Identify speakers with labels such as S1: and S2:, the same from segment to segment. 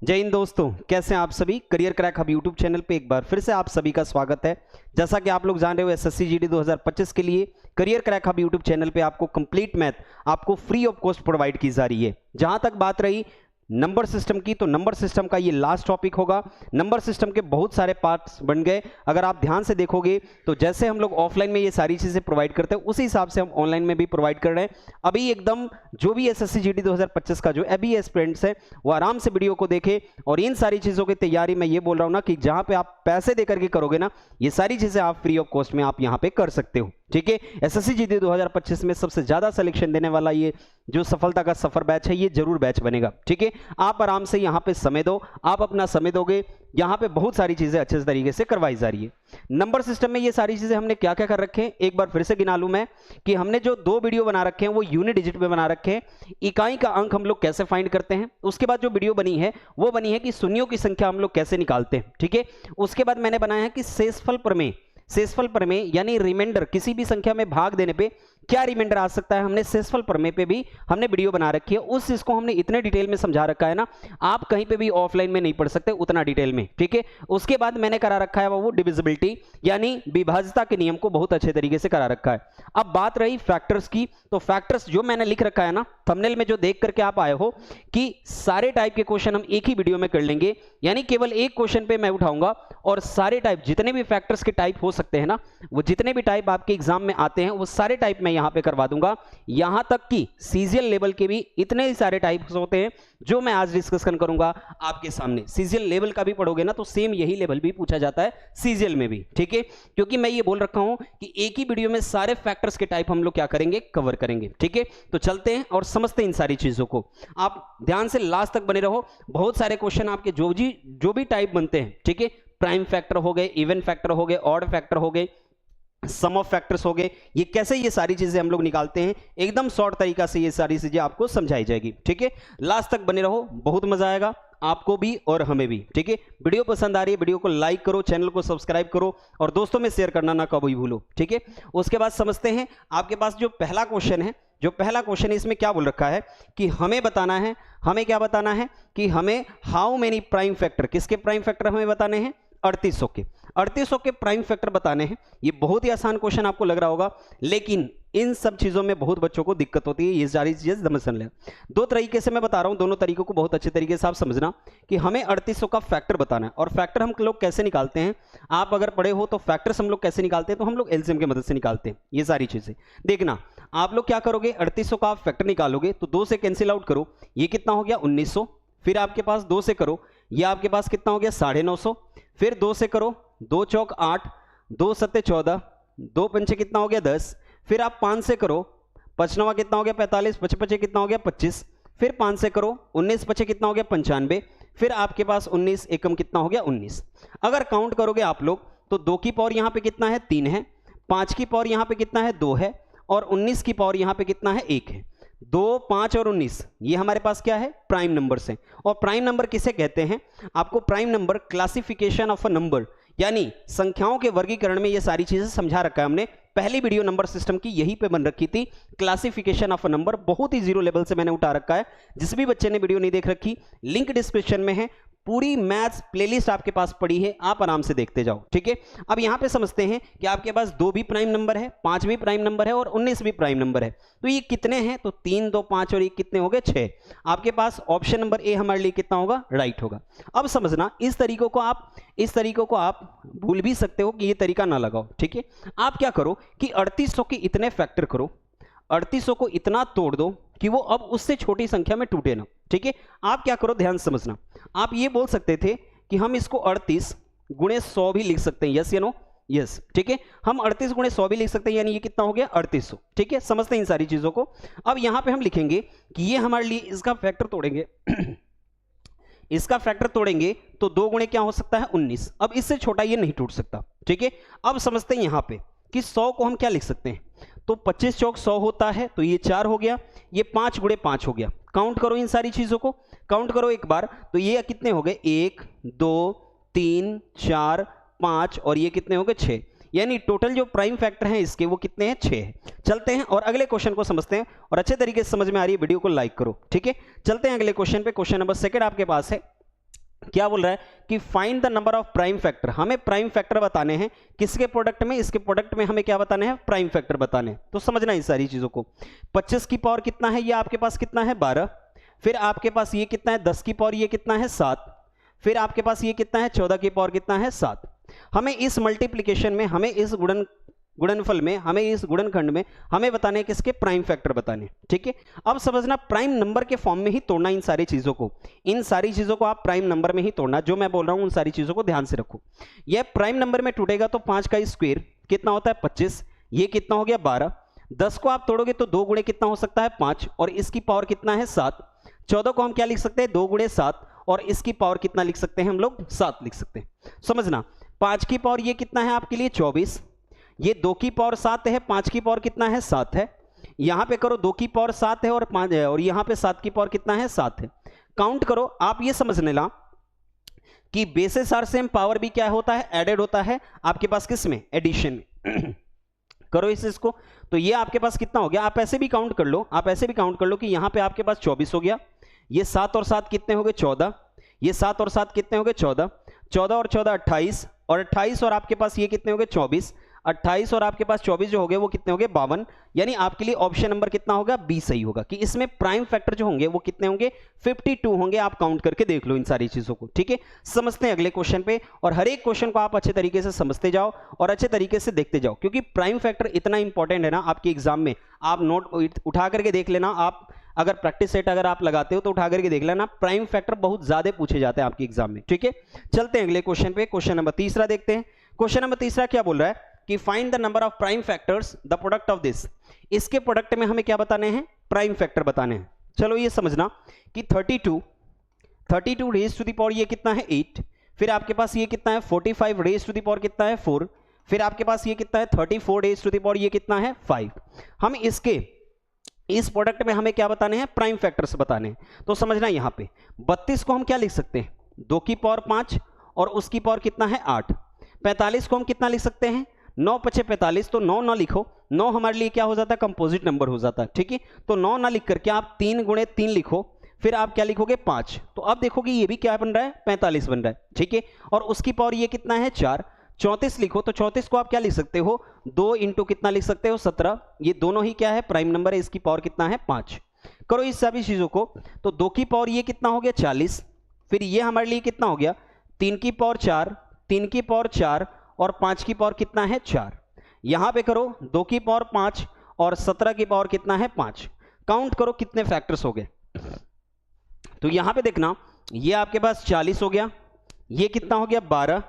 S1: जय हिंद दोस्तों, कैसे हैं आप सभी। Career crack hub YouTube channel पे एक बार फिर से आप सभी का स्वागत है। जैसा कि आप लोग जान रहे हो एसएससी जीडी 2025 के लिए career crack hub YouTube channel पे आपको कंप्लीट मैथ आपको फ्री ऑफ कॉस्ट प्रोवाइड की जा रही है। जहां तक बात रही नंबर सिस्टम की, तो नंबर सिस्टम का ये लास्ट टॉपिक होगा। नंबर सिस्टम के बहुत सारे पार्ट्स बन गए। अगर आप ध्यान से देखोगे तो जैसे हम लोग ऑफलाइन में ये सारी चीजें प्रोवाइड करते हैं उसी हिसाब से हम ऑनलाइन में भी प्रोवाइड कर रहे हैं। अभी एकदम जो भी एसएससी जीडी 2025 का जो अभी एस्पिरेंट्स है वो आराम से वीडियो को देखे और इन सारी चीजों की तैयारी मैं ये बोल रहा हूं ना कि जहां पे आप पैसे देकर के करोगे ना, ये सारी चीजें आप फ्री ऑफ कॉस्ट में आप यहां पे कर सकते हो। ठीक है, एसएससी जीडी 2025 में सबसे ज्यादा सिलेक्शन देने वाला ये जो सफलता का सफर बैच है, ये जरूर बैच बनेगा। ठीक है, आप आराम से यहां पे समय दो, आप अपना समय दोगे, यहां पे बहुत सारी चीजें अच्छे तरीके से करवाई जा रही है। नंबर सिस्टम में ये सारी चीजें हमने क्या क्या कर रखे हैं, एक बार फिर से गिना लूं मैं कि हमने जो 2 वीडियो बना रखे हैं वो यूनिट डिजिट में बना रखे हैं। इकाई का अंक हम लोग कैसे फाइंड करते हैं, उसके बाद जो वीडियो बनी है वो बनी है कि शून्यों की संख्या हम लोग कैसे निकालते हैं। ठीक है, उसके बाद मैंने बनाया है कि शेषफल प्रमेय यानी रिमाइंडर, किसी भी संख्या में भाग देने पे क्या रिमाइंडर आ सकता है, हमने शेषफल प्रमेय पे भी हमने वीडियो बना रखी है। उस चीज को हमने इतने डिटेल में समझा रखा है ना, आप कहीं पे भी ऑफलाइन में नहीं पढ़ सकते उतना डिटेल में। ठीक है, उसके बाद मैंने करा रखा है वो डिविजिबिलिटी यानी विभाज्यता के नियम को बहुत अच्छे तरीके से करा रखा है। अब बात रही फैक्टर्स की, तो फैक्टर्स जो मैंने लिख रखा है ना थंबनेल में, जो देख करके आप आए हो कि सारे टाइप के क्वेश्चन हम एक ही वीडियो में कर लेंगे, यानी केवल एक क्वेश्चन पे मैं उठाऊंगा और सारे टाइप जितने भी फैक्टर्स के टाइप हो सकते हैं ना, वो जितने भी टाइप आपके एग्जाम में आते हैं वो सारे टाइप मैं यहां पे करवा दूंगा। यहां तक कि सीजीएल लेवल के भी इतने ही सारे टाइप्स होते हैं जो मैं आज डिस्कशन करूंगा आपके सामने। सीजीएल लेवल का भी पढ़ोगे ना तो सेम यही लेवल भी पूछा जाता है सीजीएल में भी। ठीक है, क्योंकि मैं ये बोल रखा हूं कि एक ही वीडियो में सारे फैक्टर्स के टाइप हम लोग क्या करेंगे, कवर करेंगे। ठीक है, तो चलते हैं और समझते हैं इन सारी चीजों को। आप ध्यान से लास्ट तक बने रहो, बहुत सारे क्वेश्चन आपके जो भी टाइप बनते हैं। ठीक है, प्राइम फैक्टर हो गए, इवन फैक्टर हो गए, ऑड फैक्टर हो गए, सम ऑफ फैक्टर्स हो गए, ये कैसे ये सारी चीजें हम लोग निकालते हैं, एकदम शॉर्ट तरीका से ये सारी चीजें आपको समझाई जाएगी। ठीक है, लास्ट तक बने रहो, बहुत मजा आएगा आपको भी और हमें भी। ठीक है, वीडियो पसंद आ रही है वीडियो को लाइक करो, चैनल को सब्सक्राइब करो और दोस्तों में शेयर करना ना कभी भूलो। ठीक है, उसके बाद समझते हैं आपके पास जो पहला क्वेश्चन है, इसमें क्या बोल रखा है कि हमें बताना है, हमें क्या बताना है कि हमें हाउ मेनी प्राइम फैक्टर, किसके प्राइम फैक्टर हमें बताने हैं, 3800 के प्राइम फैक्टर बताने हैं। ये बहुत ही आसान क्वेश्चन आपको लग रहा होगा, लेकिन इन सब चीजों में बहुत बच्चों को दिक्कत होती है। ये सारी चीजें समझ लें, 2 तरीके से मैं बता रहा हूं, दोनों तरीकों को बहुत अच्छे तरीके से आप समझना कि हमें 3800 का फैक्टर बताना है। और फैक्टर हम लोग कैसे निकालते हैं, आप अगर पढ़े हो तो फैक्टर्स हम लोग कैसे निकालते हैं, तो हम लोग एलसीएम की मदद से निकालते हैं। ये सारी चीजें देखना, आप लोग क्या करोगे, 3800 का आप फैक्टर निकालोगे तो 2 से कैंसिल आउट करो, ये कितना हो गया 1900। फिर आपके पास 2 से करो, ये आपके पास कितना हो गया 950। फिर 2 से करो, 2 चौक 8, 2 सत्ते 14, 2 पंचे कितना हो गया 10। फिर आप 5 से करो, 5 नवा कितना हो गया 45, 5 पचे कितना हो गया 25। फिर 5 से करो, 19 पचे कितना हो गया 95। फिर आपके पास 19 एकम कितना हो गया 19। अगर काउंट करोगे आप लोग तो 2 की पावर यहां पे कितना है 3 है, 5 की पावर यहां पे कितना है 2 है और 19 की पावर यहां पे कितना है 1 है। 2, 5 और 19 ये हमारे पास क्या है, प्राइम नंबर्स हैं। और प्राइम नंबर किसे कहते हैं, आपको prime number classification of a number यानी संख्याओं के वर्गीकरण में ये सारी चीजें समझा रखा है हमने। पहली वीडियो नंबर सिस्टम की यहीं पे बन रखी थी, क्लासिफिकेशन ऑफ अ नंबर, बहुत ही जीरो लेवल से मैंने उठा रखा है। जिस भी बच्चे ने वीडियो नहीं देख रखी, लिंक डिस्क्रिप्शन में है, पूरी मैथ्स प्लेलिस्ट आपके पास पड़ी है, आप आराम से देखते जाओ। ठीक है, अब यहां पे समझते हैं कि आपके पास 2 भी प्राइम नंबर है, 5 भी प्राइम नंबर है और 19 भी प्राइम नंबर है। तो ये कितने हैं, तो 3, 2, 5 और 1 कितने हो गए 6। आपके पास ऑप्शन नंबर ए हमारे लिए कितना होगा, राइट होगा। अब समझना, इस तरीकों को आप भूल भी सकते हो कि ये तरीका ना लगाओ। ठीक है, आप क्या करो कि 3800 के इतने फैक्टर करो, 3800 को इतना तोड़ दो कि वो अब उससे छोटी संख्या में टूटे ना। ठीक है, आप क्या करो, ध्यान समझना, आप ये बोल सकते थे कि हम इसको 38 गुणे 100 भी लिख सकते हैं, यस या नो, यस। ठीक है, हम 38 गुणे 100 भी लिख सकते हैं, यानी ये कितना हो गया 3800। ठीक है, समझते हैं इन सारी चीजों को। अब यहां पे हम लिखेंगे कि ये हमारे लिए इसका फैक्टर तोड़ेंगे इसका फैक्टर तोड़ेंगे तो 2 गुणे क्या हो सकता है 19। अब इससे छोटा ये नहीं टूट सकता। ठीक है, अब समझते हैं यहां पे कि 100 को हम क्या लिख सकते हैं, तो 25 चौक 100 होता है, तो ये 4 हो गया, ये 5 गुणे 5 हो गया। काउंट करो इन सारी चीजों को, काउंट करो एक बार, तो ये कितने हो गए 1, 2, 3, 4, 5 और ये कितने हो गए 6। यानी टोटल जो प्राइम फैक्टर हैं इसके वो कितने हैं 6 हैं। चलते हैं और अगले क्वेश्चन को समझते हैं और अच्छे तरीके से समझ में आ रही है वीडियो को लाइक करो। ठीक है, चलते हैं अगले क्वेश्चन पे। क्वेश्चन नंबर 2 आपके पास है क्या बोल रहा है कि find the number of prime factor, हमें प्राइम फैक्टर बताने हैं किसके प्रोडक्ट में, इसके प्रोडक्ट में हमें क्या बताने हैं, प्राइम फैक्टर बताने हैं। तो समझना इन सारी चीजों को। 25 की पावर कितना है, ये आपके पास कितना है 12, फिर आपके पास ये कितना है 10 की पावर ये कितना है 7, फिर आपके पास ये कितना है 14 की पावर कितना है 7। हमें इस मल्टीप्लीकेशन में, हमें इस गुणनफल में, हमें इस गुणनखंड में हमें बताने हैं किसके, प्राइम फैक्टर बताने। ठीक है, अब समझना प्राइम नंबर के फॉर्म में ही तोड़ना इन सारी चीजों को, इन सारी चीजों को आप प्राइम नंबर में ही तोड़ना। जो मैं बोल रहा हूं उन सारी चीजों को ध्यान से रखो। यह प्राइम नंबर में टूटेगा तो 5 का स्क्वायर कितना होता है 25, ये कितना हो गया 12। 10 को आप तोड़ोगे तो 2 गुणे कितना हो सकता है 5, और इसकी पावर कितना है 7। 14 को हम क्या लिख सकते हैं 2 गुणे 7, और इसकी पावर कितना लिख सकते हैं हम लोग 7 लिख सकते हैं। समझना 5 की पावर ये कितना है आपके लिए 24, ये 2 की पावर 7 है, 5 की पावर कितना है 7 है। यहां पे करो 2 की पावर 7 है और 5 है, और यहां पे 7 की पावर कितना है 7 है। काउंट करो, आप ये समझ लेना कि बेसिस आर सेम, पावर भी क्या होता है एडेड होता है आपके पास किस में, एडिशन में। करो इसको, तो ये आपके पास कितना हो गया, आप ऐसे भी काउंट कर लो, आप ऐसे भी काउंट कर लो कि यहां पे आपके पास 24 हो गया, ये 7 और 7 कितने हो गए 14, ये 7 और 7 कितने हो गए 14, 14 और 14 28, और 28 और आपके पास ये कितने हो गए 24, 28 और आपके पास 24 जो हो गए वो कितने हो गए 52। यानी आपके लिए ऑप्शन नंबर कितना होगा बी सही होगा, कि इसमें प्राइम फैक्टर जो होंगे वो कितने होंगे 52 होंगे। आप काउंट करके देख लो इन सारी चीजों को। ठीक है, समझते हैं अगले क्वेश्चन पे, और हर एक क्वेश्चन को आप अच्छे तरीके से समझते जाओ और अच्छे तरीके से देखते जाओ, क्योंकि प्राइम फैक्टर इतना इंपॉर्टेंट है ना आपके एग्जाम में। आप नोट उठा करके देख लेना, आप अगर प्रैक्टिस सेट अगर आप लगाते हो तो उठा करके देख लेना, प्राइम फैक्टर बहुत ज्यादा पूछे जाते हैं आपके एग्जाम में। ठीक है, चलते हैं अगले क्वेश्चन पे, क्वेश्चन नंबर तीसरा देखते हैं। क्वेश्चन नंबर तीसरा क्या बोल रहा है कि find the number of prime factors the product of this. इसके प्रोडक्ट में हमें क्या बताने हैं, प्राइम फैक्टर बताने हैं। चलो ये समझना कि 32 रेज टू द पावर ये कितना है 8, फिर आपके पास ये कितना है 45 रेज टू द पावर कितना है 4, फिर आपके पास ये कितना है 34 रेज टू द पावर ये कितना है 5। हम इसके इस प्रोडक्ट में हमें क्या बताने हैं, प्राइम फैक्टर्स बताने हैं। तो समझना यहां पे 32 को हम क्या लिख सकते हैं 2 की पावर 5, और उसकी पावर कितना है 8। 45 को हम कितना लिख सकते हैं 9 पचे 45, तो 9 ना लिखो, 9 हमारे लिए क्या हो जाता है कंपोजिट नंबर हो जाता है। ठीक है, तो 9 ना लिख करके आप 3 गुणे 3 लिखो, फिर आप क्या लिखोगे 5, तो अब देखोगे ये भी क्या बन रहा है 45 बन रहा है। ठीक है, और उसकी पावर ये कितना है 4। 34 लिखो, तो 34 को आप क्या लिख सकते हो 2 इंटू कितना लिख सकते हो 17, ये दोनों ही क्या है प्राइम नंबर है, इसकी पावर कितना है 5। करो इस सभी चीजों को, तो 2 की पावर ये कितना हो गया 40, फिर ये हमारे लिए कितना हो गया 3 की पावर 4, 3 की पावर 4, और 5 की पावर कितना है 4। यहां पे करो 2 की पावर 5 और 17 की पावर कितना है 5। काउंट करो कितने फैक्टर्स हो गए, तो यहां पे देखना ये आपके पास 40 हो गया, ये कितना हो गया 12,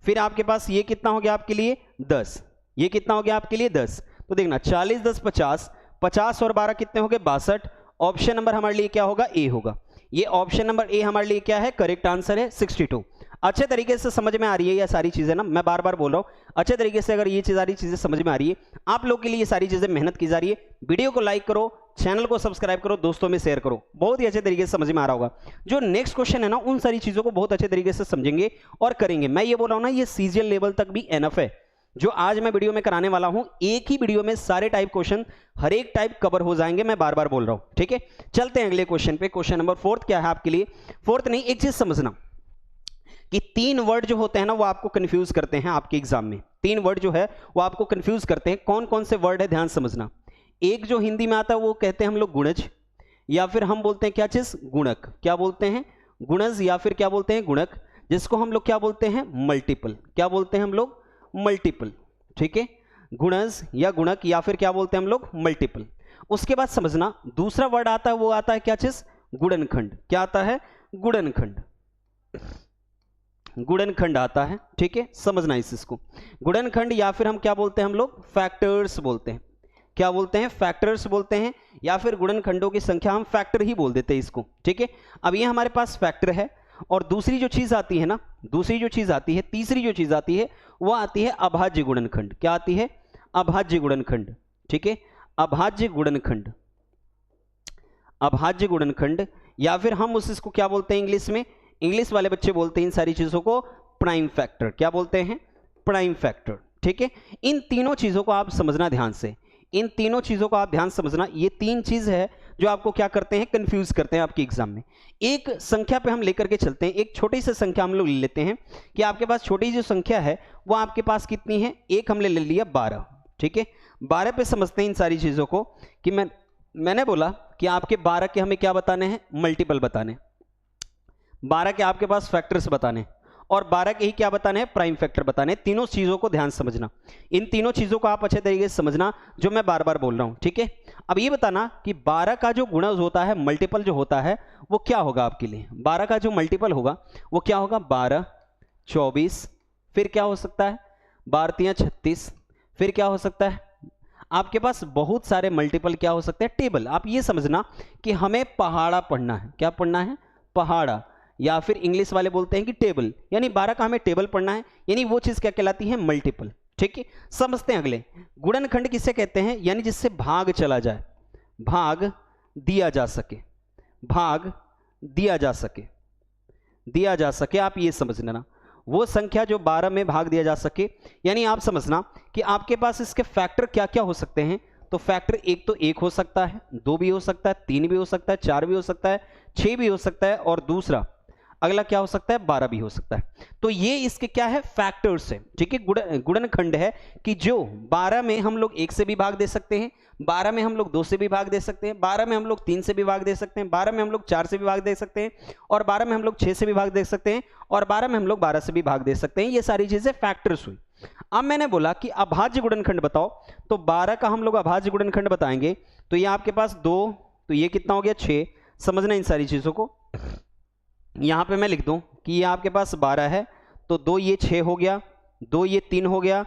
S1: फिर आपके पास ये कितना हो गया आपके लिए 10, ये कितना हो गया आपके लिए 10। तो देखना 40 10 50, 50 और 12 कितने हो गए 62। ऑप्शन नंबर हमारे लिए क्या होगा ए होगा, ये ऑप्शन नंबर ए हमारे लिए क्या है करेक्ट आंसर है 62। अच्छे तरीके से समझ में आ रही है ये सारी चीजें ना, मैं बार बार बोल रहा हूं अच्छे तरीके से अगर ये सारी चीजें समझ में आ रही है आप लोग के लिए, ये सारी चीजें मेहनत की जा रही है। वीडियो को लाइक करो, चैनल को सब्सक्राइब करो, दोस्तों में शेयर करो, बहुत ही अच्छे तरीके से समझ में आ रहा होगा। जो नेक्स्ट क्वेश्चन है ना उन सारी चीजों को बहुत अच्छे तरीके से समझेंगे और करेंगे। मैं ये बोल रहा हूं ना ये सीजीएल लेवल तक भी एनफ है। जो आज मैं वीडियो में कराने वाला हूं एक ही वीडियो में सारे टाइप क्वेश्चन हर एक टाइप कवर हो जाएंगे, मैं बार बार बोल रहा हूं। ठीक है, चलते हैं अगले क्वेश्चन पे। क्वेश्चन नंबर 4 क्या है आपके लिए, 4 नहीं एक चीज समझना कि 3 वर्ड जो होते हैं ना वो आपको कंफ्यूज करते हैं आपके एग्जाम में। 3 वर्ड जो है वो आपको कंफ्यूज करते हैं। कौन कौन से वर्ड है ध्यान समझना। एक जो हिंदी में आता है वो कहते हैं हम लोग गुणज, या फिर हम बोलते हैं क्या चीज गुणक, क्या बोलते हैं गुणज, या फिर क्या बोलते हैं गुणक, जिसको हम लोग क्या बोलते हैं मल्टीपल, क्या बोलते हैं हम लोग मल्टीपल। ठीक है, गुणज या गुणक या फिर क्या बोलते हैं हम लोग मल्टीपल। उसके बाद समझना दूसरा वर्ड आता है वो आता है क्या चीज गुणनखंड। क्या आता है गुणनखंड, गुणनखंड आता है। ठीक है, समझना इस चीज को गुणनखंड, या फिर हम क्या बोलते हैं हम लोग फैक्टर्स बोलते हैं। क्या बोलते हैं फैक्टर्स बोलते हैं, या फिर गुणनखंडों की संख्या हम फैक्टर ही बोल देते हैं इसको। ठीक है, अब ये हमारे पास फैक्टर है, और दूसरी जो चीज आती है ना, दूसरी जो चीज आती है, तीसरी जो चीज आती है वो आती है अभाज्य गुणनखंड। क्या आती है अभाज्य गुणनखंड। ठीक है, अभाज्य गुणनखंड, अभाज्य गुणनखंड, या फिर हम उसको क्या बोलते हैं इंग्लिश में, इंग्लिश वाले बच्चे बोलते हैं इन सारी चीजों को प्राइम फैक्टर। क्या बोलते हैं प्राइम फैक्टर। ठीक है, इन तीनों चीजों को आप समझना ध्यान से, इन तीनों चीजों को आप ध्यान समझना। ये 3 चीज है जो आपको क्या करते हैं, कंफ्यूज करते हैं आपके एग्जाम में। एक संख्या पे हम लेकर के चलते हैं, एक छोटी सी संख्या हम लोग ले लेते हैं कि आपके पास छोटी जो संख्या है वो आपके पास कितनी है, एक हमने ले लिया 12, ठीक है। 12 पे समझते हैं इन सारी चीजों को कि मैंने बोला कि आपके 12 के हमें क्या बताने हैं, मल्टीपल बताने, 12 के आपके पास फैक्टर्स बताने, और 12 के ही क्या बताने हैं, प्राइम फैक्टर बताने। तीनों चीजों को ध्यान समझना, इन तीनों चीजों को आप अच्छे तरीके से समझना जो मैं बार बार बोल रहा हूं, ठीक है। अब ये बताना कि 12 का जो गुणज होता है, मल्टीपल जो होता है वो क्या होगा आपके लिए। 12 का जो मल्टीपल होगा वो क्या होगा, 12, 24, फिर क्या हो सकता है 12 3 36, फिर क्या हो सकता है, आपके पास बहुत सारे मल्टीपल क्या हो सकते हैं, टेबल। आप ये समझना कि हमें पहाड़ा पढ़ना है, क्या पढ़ना है, पहाड़ा, या फिर इंग्लिश वाले बोलते हैं कि टेबल, यानी 12 का हमें टेबल पढ़ना है, यानी वो चीज क्या कहलाती है, मल्टीपल, ठीक है। समझते हैं अगले, गुणनखंड किसे कहते हैं, यानी जिससे भाग चला जाए, भाग दिया जा सके, भाग दिया जा सके, दिया जा सके, आप ये समझ लेना, वो संख्या जो 12 में भाग दिया जा सके। यानी आप समझना कि आपके पास इसके फैक्टर क्या क्या हो सकते हैं। तो फैक्टर एक तो 1 हो सकता है, 2 भी हो सकता है, 3 भी हो सकता है, 4 भी हो सकता है, 6 भी हो सकता है, और दूसरा अगला क्या हो सकता है, 12 भी हो सकता है। तो ये इसके क्या है, फैक्टर्स है, ठीक है। गुणनखंड है कि जो 12 में हम लोग 1 से भी भाग दे सकते हैं, 12 में हम लोग 2 से भी भाग दे सकते हैं, 12 में हम लोग 3 से भी भाग दे सकते हैं, 12 में हम लोग 4 से भी भाग दे सकते हैं, और 12 में हम लोग 6 से भी भाग दे सकते हैं, और 12 में हम लोग 12 से भी भाग दे सकते हैं। ये सारी चीजें फैक्टर्स हुई। अब मैंने बोला कि अभाज्य गुणनखंड बताओ, तो 12 का हम लोग अभाज्य गुणनखंड बताएंगे। तो ये आपके पास 2, तो ये कितना हो गया 6। समझना इन सारी चीजों को, यहां पे मैं लिख दूं कि ये आपके पास 12 है, तो 2 ये 6 हो गया, 2 ये 3 हो गया,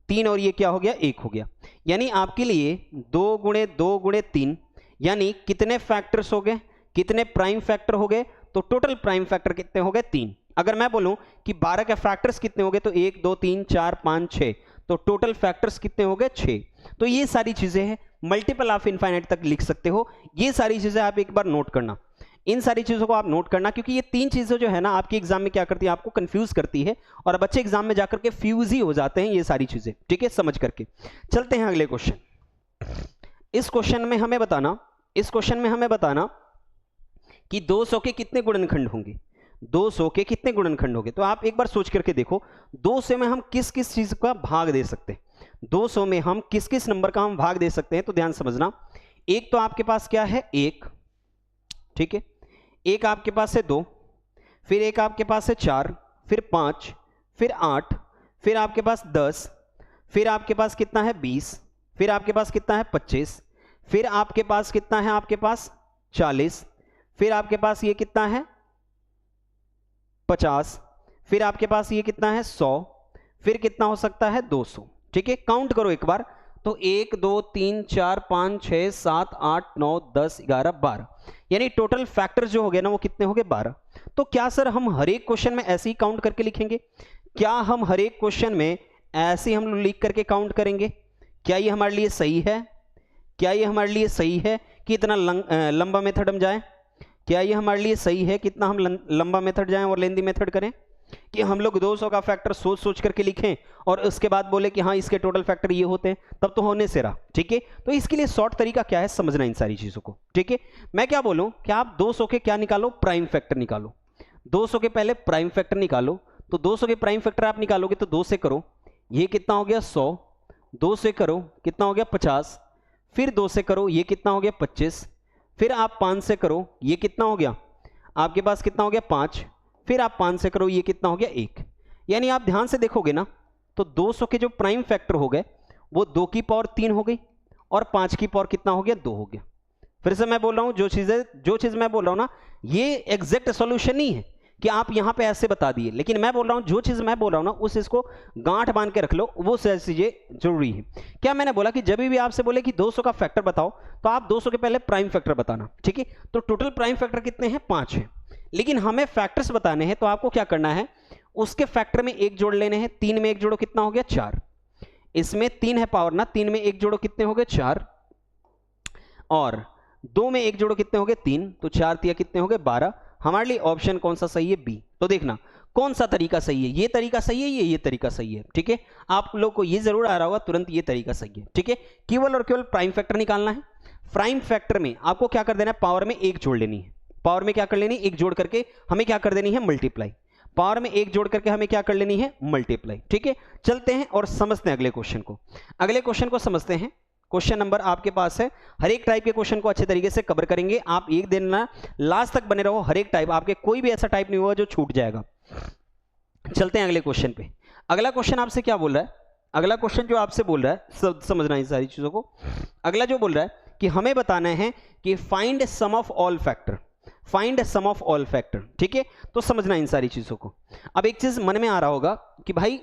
S1: 3 और ये क्या हो गया, 1 हो गया। यानी आपके लिए 2 गुणे 2 गुणे 3, यानी कितने फैक्टर्स हो गए, कितने प्राइम फैक्टर हो गए, तो टोटल प्राइम फैक्टर कितने हो गए, 3। अगर मैं बोलूं कि 12 के फैक्टर्स कितने हो गए, तो 1 2 3 4 5 6, तो टोटल फैक्टर्स कितने हो गए, 6। तो ये सारी चीजें हैं, मल्टीपल ऑफ इनफाइनाइट तक लिख सकते हो। ये सारी चीजें आप एक बार नोट करना, इन सारी चीजों को आप नोट करना, क्योंकि ये 3 चीजें जो है ना आपके एग्जाम में क्या करती है, आपको कंफ्यूज करती है, और बच्चे एग्जाम में जाकर के फ्यूज ही हो जाते हैं ये सारी चीजें, ठीक है। समझ करके चलते हैं अगले क्वेश्चन। इस क्वेश्चन में हमें बताना कि 200 के कितने गुणनखंड होंगे, 200 के कितने गुणनखंड होंगे। तो आप एक बार सोच करके देखो, 200 में हम किस किस चीज का भाग दे सकते हैं, 200 में हम किस किस नंबर का हम भाग दे सकते हैं। तो ध्यान समझना, एक तो आपके पास क्या है, 1, ठीक है, एक आपके पास है 2, फिर एक आपके पास है 4, फिर 5, फिर 8, फिर आपके पास 10, फिर आपके पास कितना है 20, फिर आपके पास कितना है 25, फिर आपके पास कितना है, आपके पास 40, फिर आपके पास ये कितना है 50, फिर आपके पास ये कितना है 100, फिर कितना हो सकता है 200, ठीक है। काउंट करो एक बार, तो 1 2 3 4 5 6 7 8 9 10 11 12, यानी टोटल फैक्टर्स जो हो गए ना वो कितने हो गए, 12। तो क्या सर हम हर एक क्वेश्चन में ऐसे ही काउंट करके लिखेंगे, क्या हम हर एक क्वेश्चन में ऐसे ही हम लोग लिख करके काउंट करेंगे, क्या ये हमारे लिए सही है, क्या ये हमारे लिए सही है कि इतना लंबा मेथड हम जाएं, क्या ये हमारे लिए सही है कि इतना हम लंबा मेथड जाएं और लेंदी मेथड करें, कि हम लोग 200 का फैक्टर सोच सोच करके लिखें और उसके बाद बोले कि हाँ इसके टोटल फैक्टर ये होते हैं, तब तो होने से रहा, ठीक है। तो इसके लिए शॉर्ट तरीका क्या है, समझना इन सारी चीजों को, ठीक है। मैं क्या बोलूं कि आप 200 के क्या निकालो, प्राइम फैक्टर निकालो, 200 के पहले प्राइम फैक्टर निकालो। तो 200 के प्राइम फैक्टर आप निकालोगे तो 2 से करो, ये कितना हो गया 100, 2 से करो कितना हो गया 50, फिर 2 से करो ये कितना हो गया 25, फिर आप 5 से करो ये कितना हो गया आपके पास कितना हो गया 5, फिर आप 5 से करो ये कितना हो गया 1। यानी आप ध्यान से देखोगे ना तो 200 के जो प्राइम फैक्टर हो गए वो 2 की पावर 3 हो गई और 5 की पावर कितना हो गया 2 हो गया। फिर से मैं बोल रहा हूं, जो चीज मैं बोल रहा हूं ना ये एग्जैक्ट सॉल्यूशन नहीं है कि आप यहां पे ऐसे बता दिए, लेकिन मैं बोल रहा हूं जो चीज मैं बोल रहा हूं ना उस इसको गांठ बांध के रख लो, वो चीजें जरूरी है। क्या मैंने बोला कि जब भी आपसे बोले कि 200 का फैक्टर बताओ तो आप 200 के पहले प्राइम फैक्टर बताना, ठीक है। तो टोटल प्राइम फैक्टर कितने हैं 5 है, लेकिन हमें फैक्टर्स बताने हैं तो आपको क्या करना है उसके फैक्टर में 1 जोड़ लेने हैं। 3 में 1 जोड़ो कितना हो गया 4, इसमें 3 है पावर ना, 3 में 1 जोड़ो कितने हो गए 4, और 2 में 1 जोड़ो कितने हो गए 3, तो 4 3 कितने हो गए 12। हमारे लिए ऑप्शन कौन सा सही है, बी। तो देखना कौन सा तरीका सही है, ये तरीका सही है ये तरीका सही है, ठीक है। आप लोग को ये जरूर आ रहा होगा तुरंत ये तरीका सही है, ठीक है। केवल और केवल प्राइम फैक्टर निकालना है, प्राइम फैक्टर में आपको क्या कर देना है, पावर में एक जोड़ लेनी है, पावर में क्या कर लेनी है, एक जोड़ करके हमें क्या कर देनी है, मल्टीप्लाई, पावर में एक जोड़ करके हमें क्या कर लेनी है, मल्टीप्लाई। ठीक है, चलते हैं और समझते हैं अगले क्वेश्चन को। अगले क्वेश्चन को समझते हैं। क्वेश्चन नंबर आपके पास है, हर एक टाइप के क्वेश्चन को अच्छे तरीके से कवर करेंगे, आप एक दिन ना लास्ट तक बने रहो, हर एक टाइप आपके कोई भी ऐसा टाइप नहीं होगा जो छूट जाएगा। चलते हैं अगले क्वेश्चन पे। अगला क्वेश्चन आपसे क्या बोल रहा है, अगला क्वेश्चन जो आपसे बोल रहा है, समझना इन सारी चीजों को। अगला जो बोल रहा है कि हमें बताना है कि find sum of all factor, find sum of all factor. ठीक है, तो समझना इन सारी चीजों को। अब एक चीज मन में आ रहा होगा कि भाई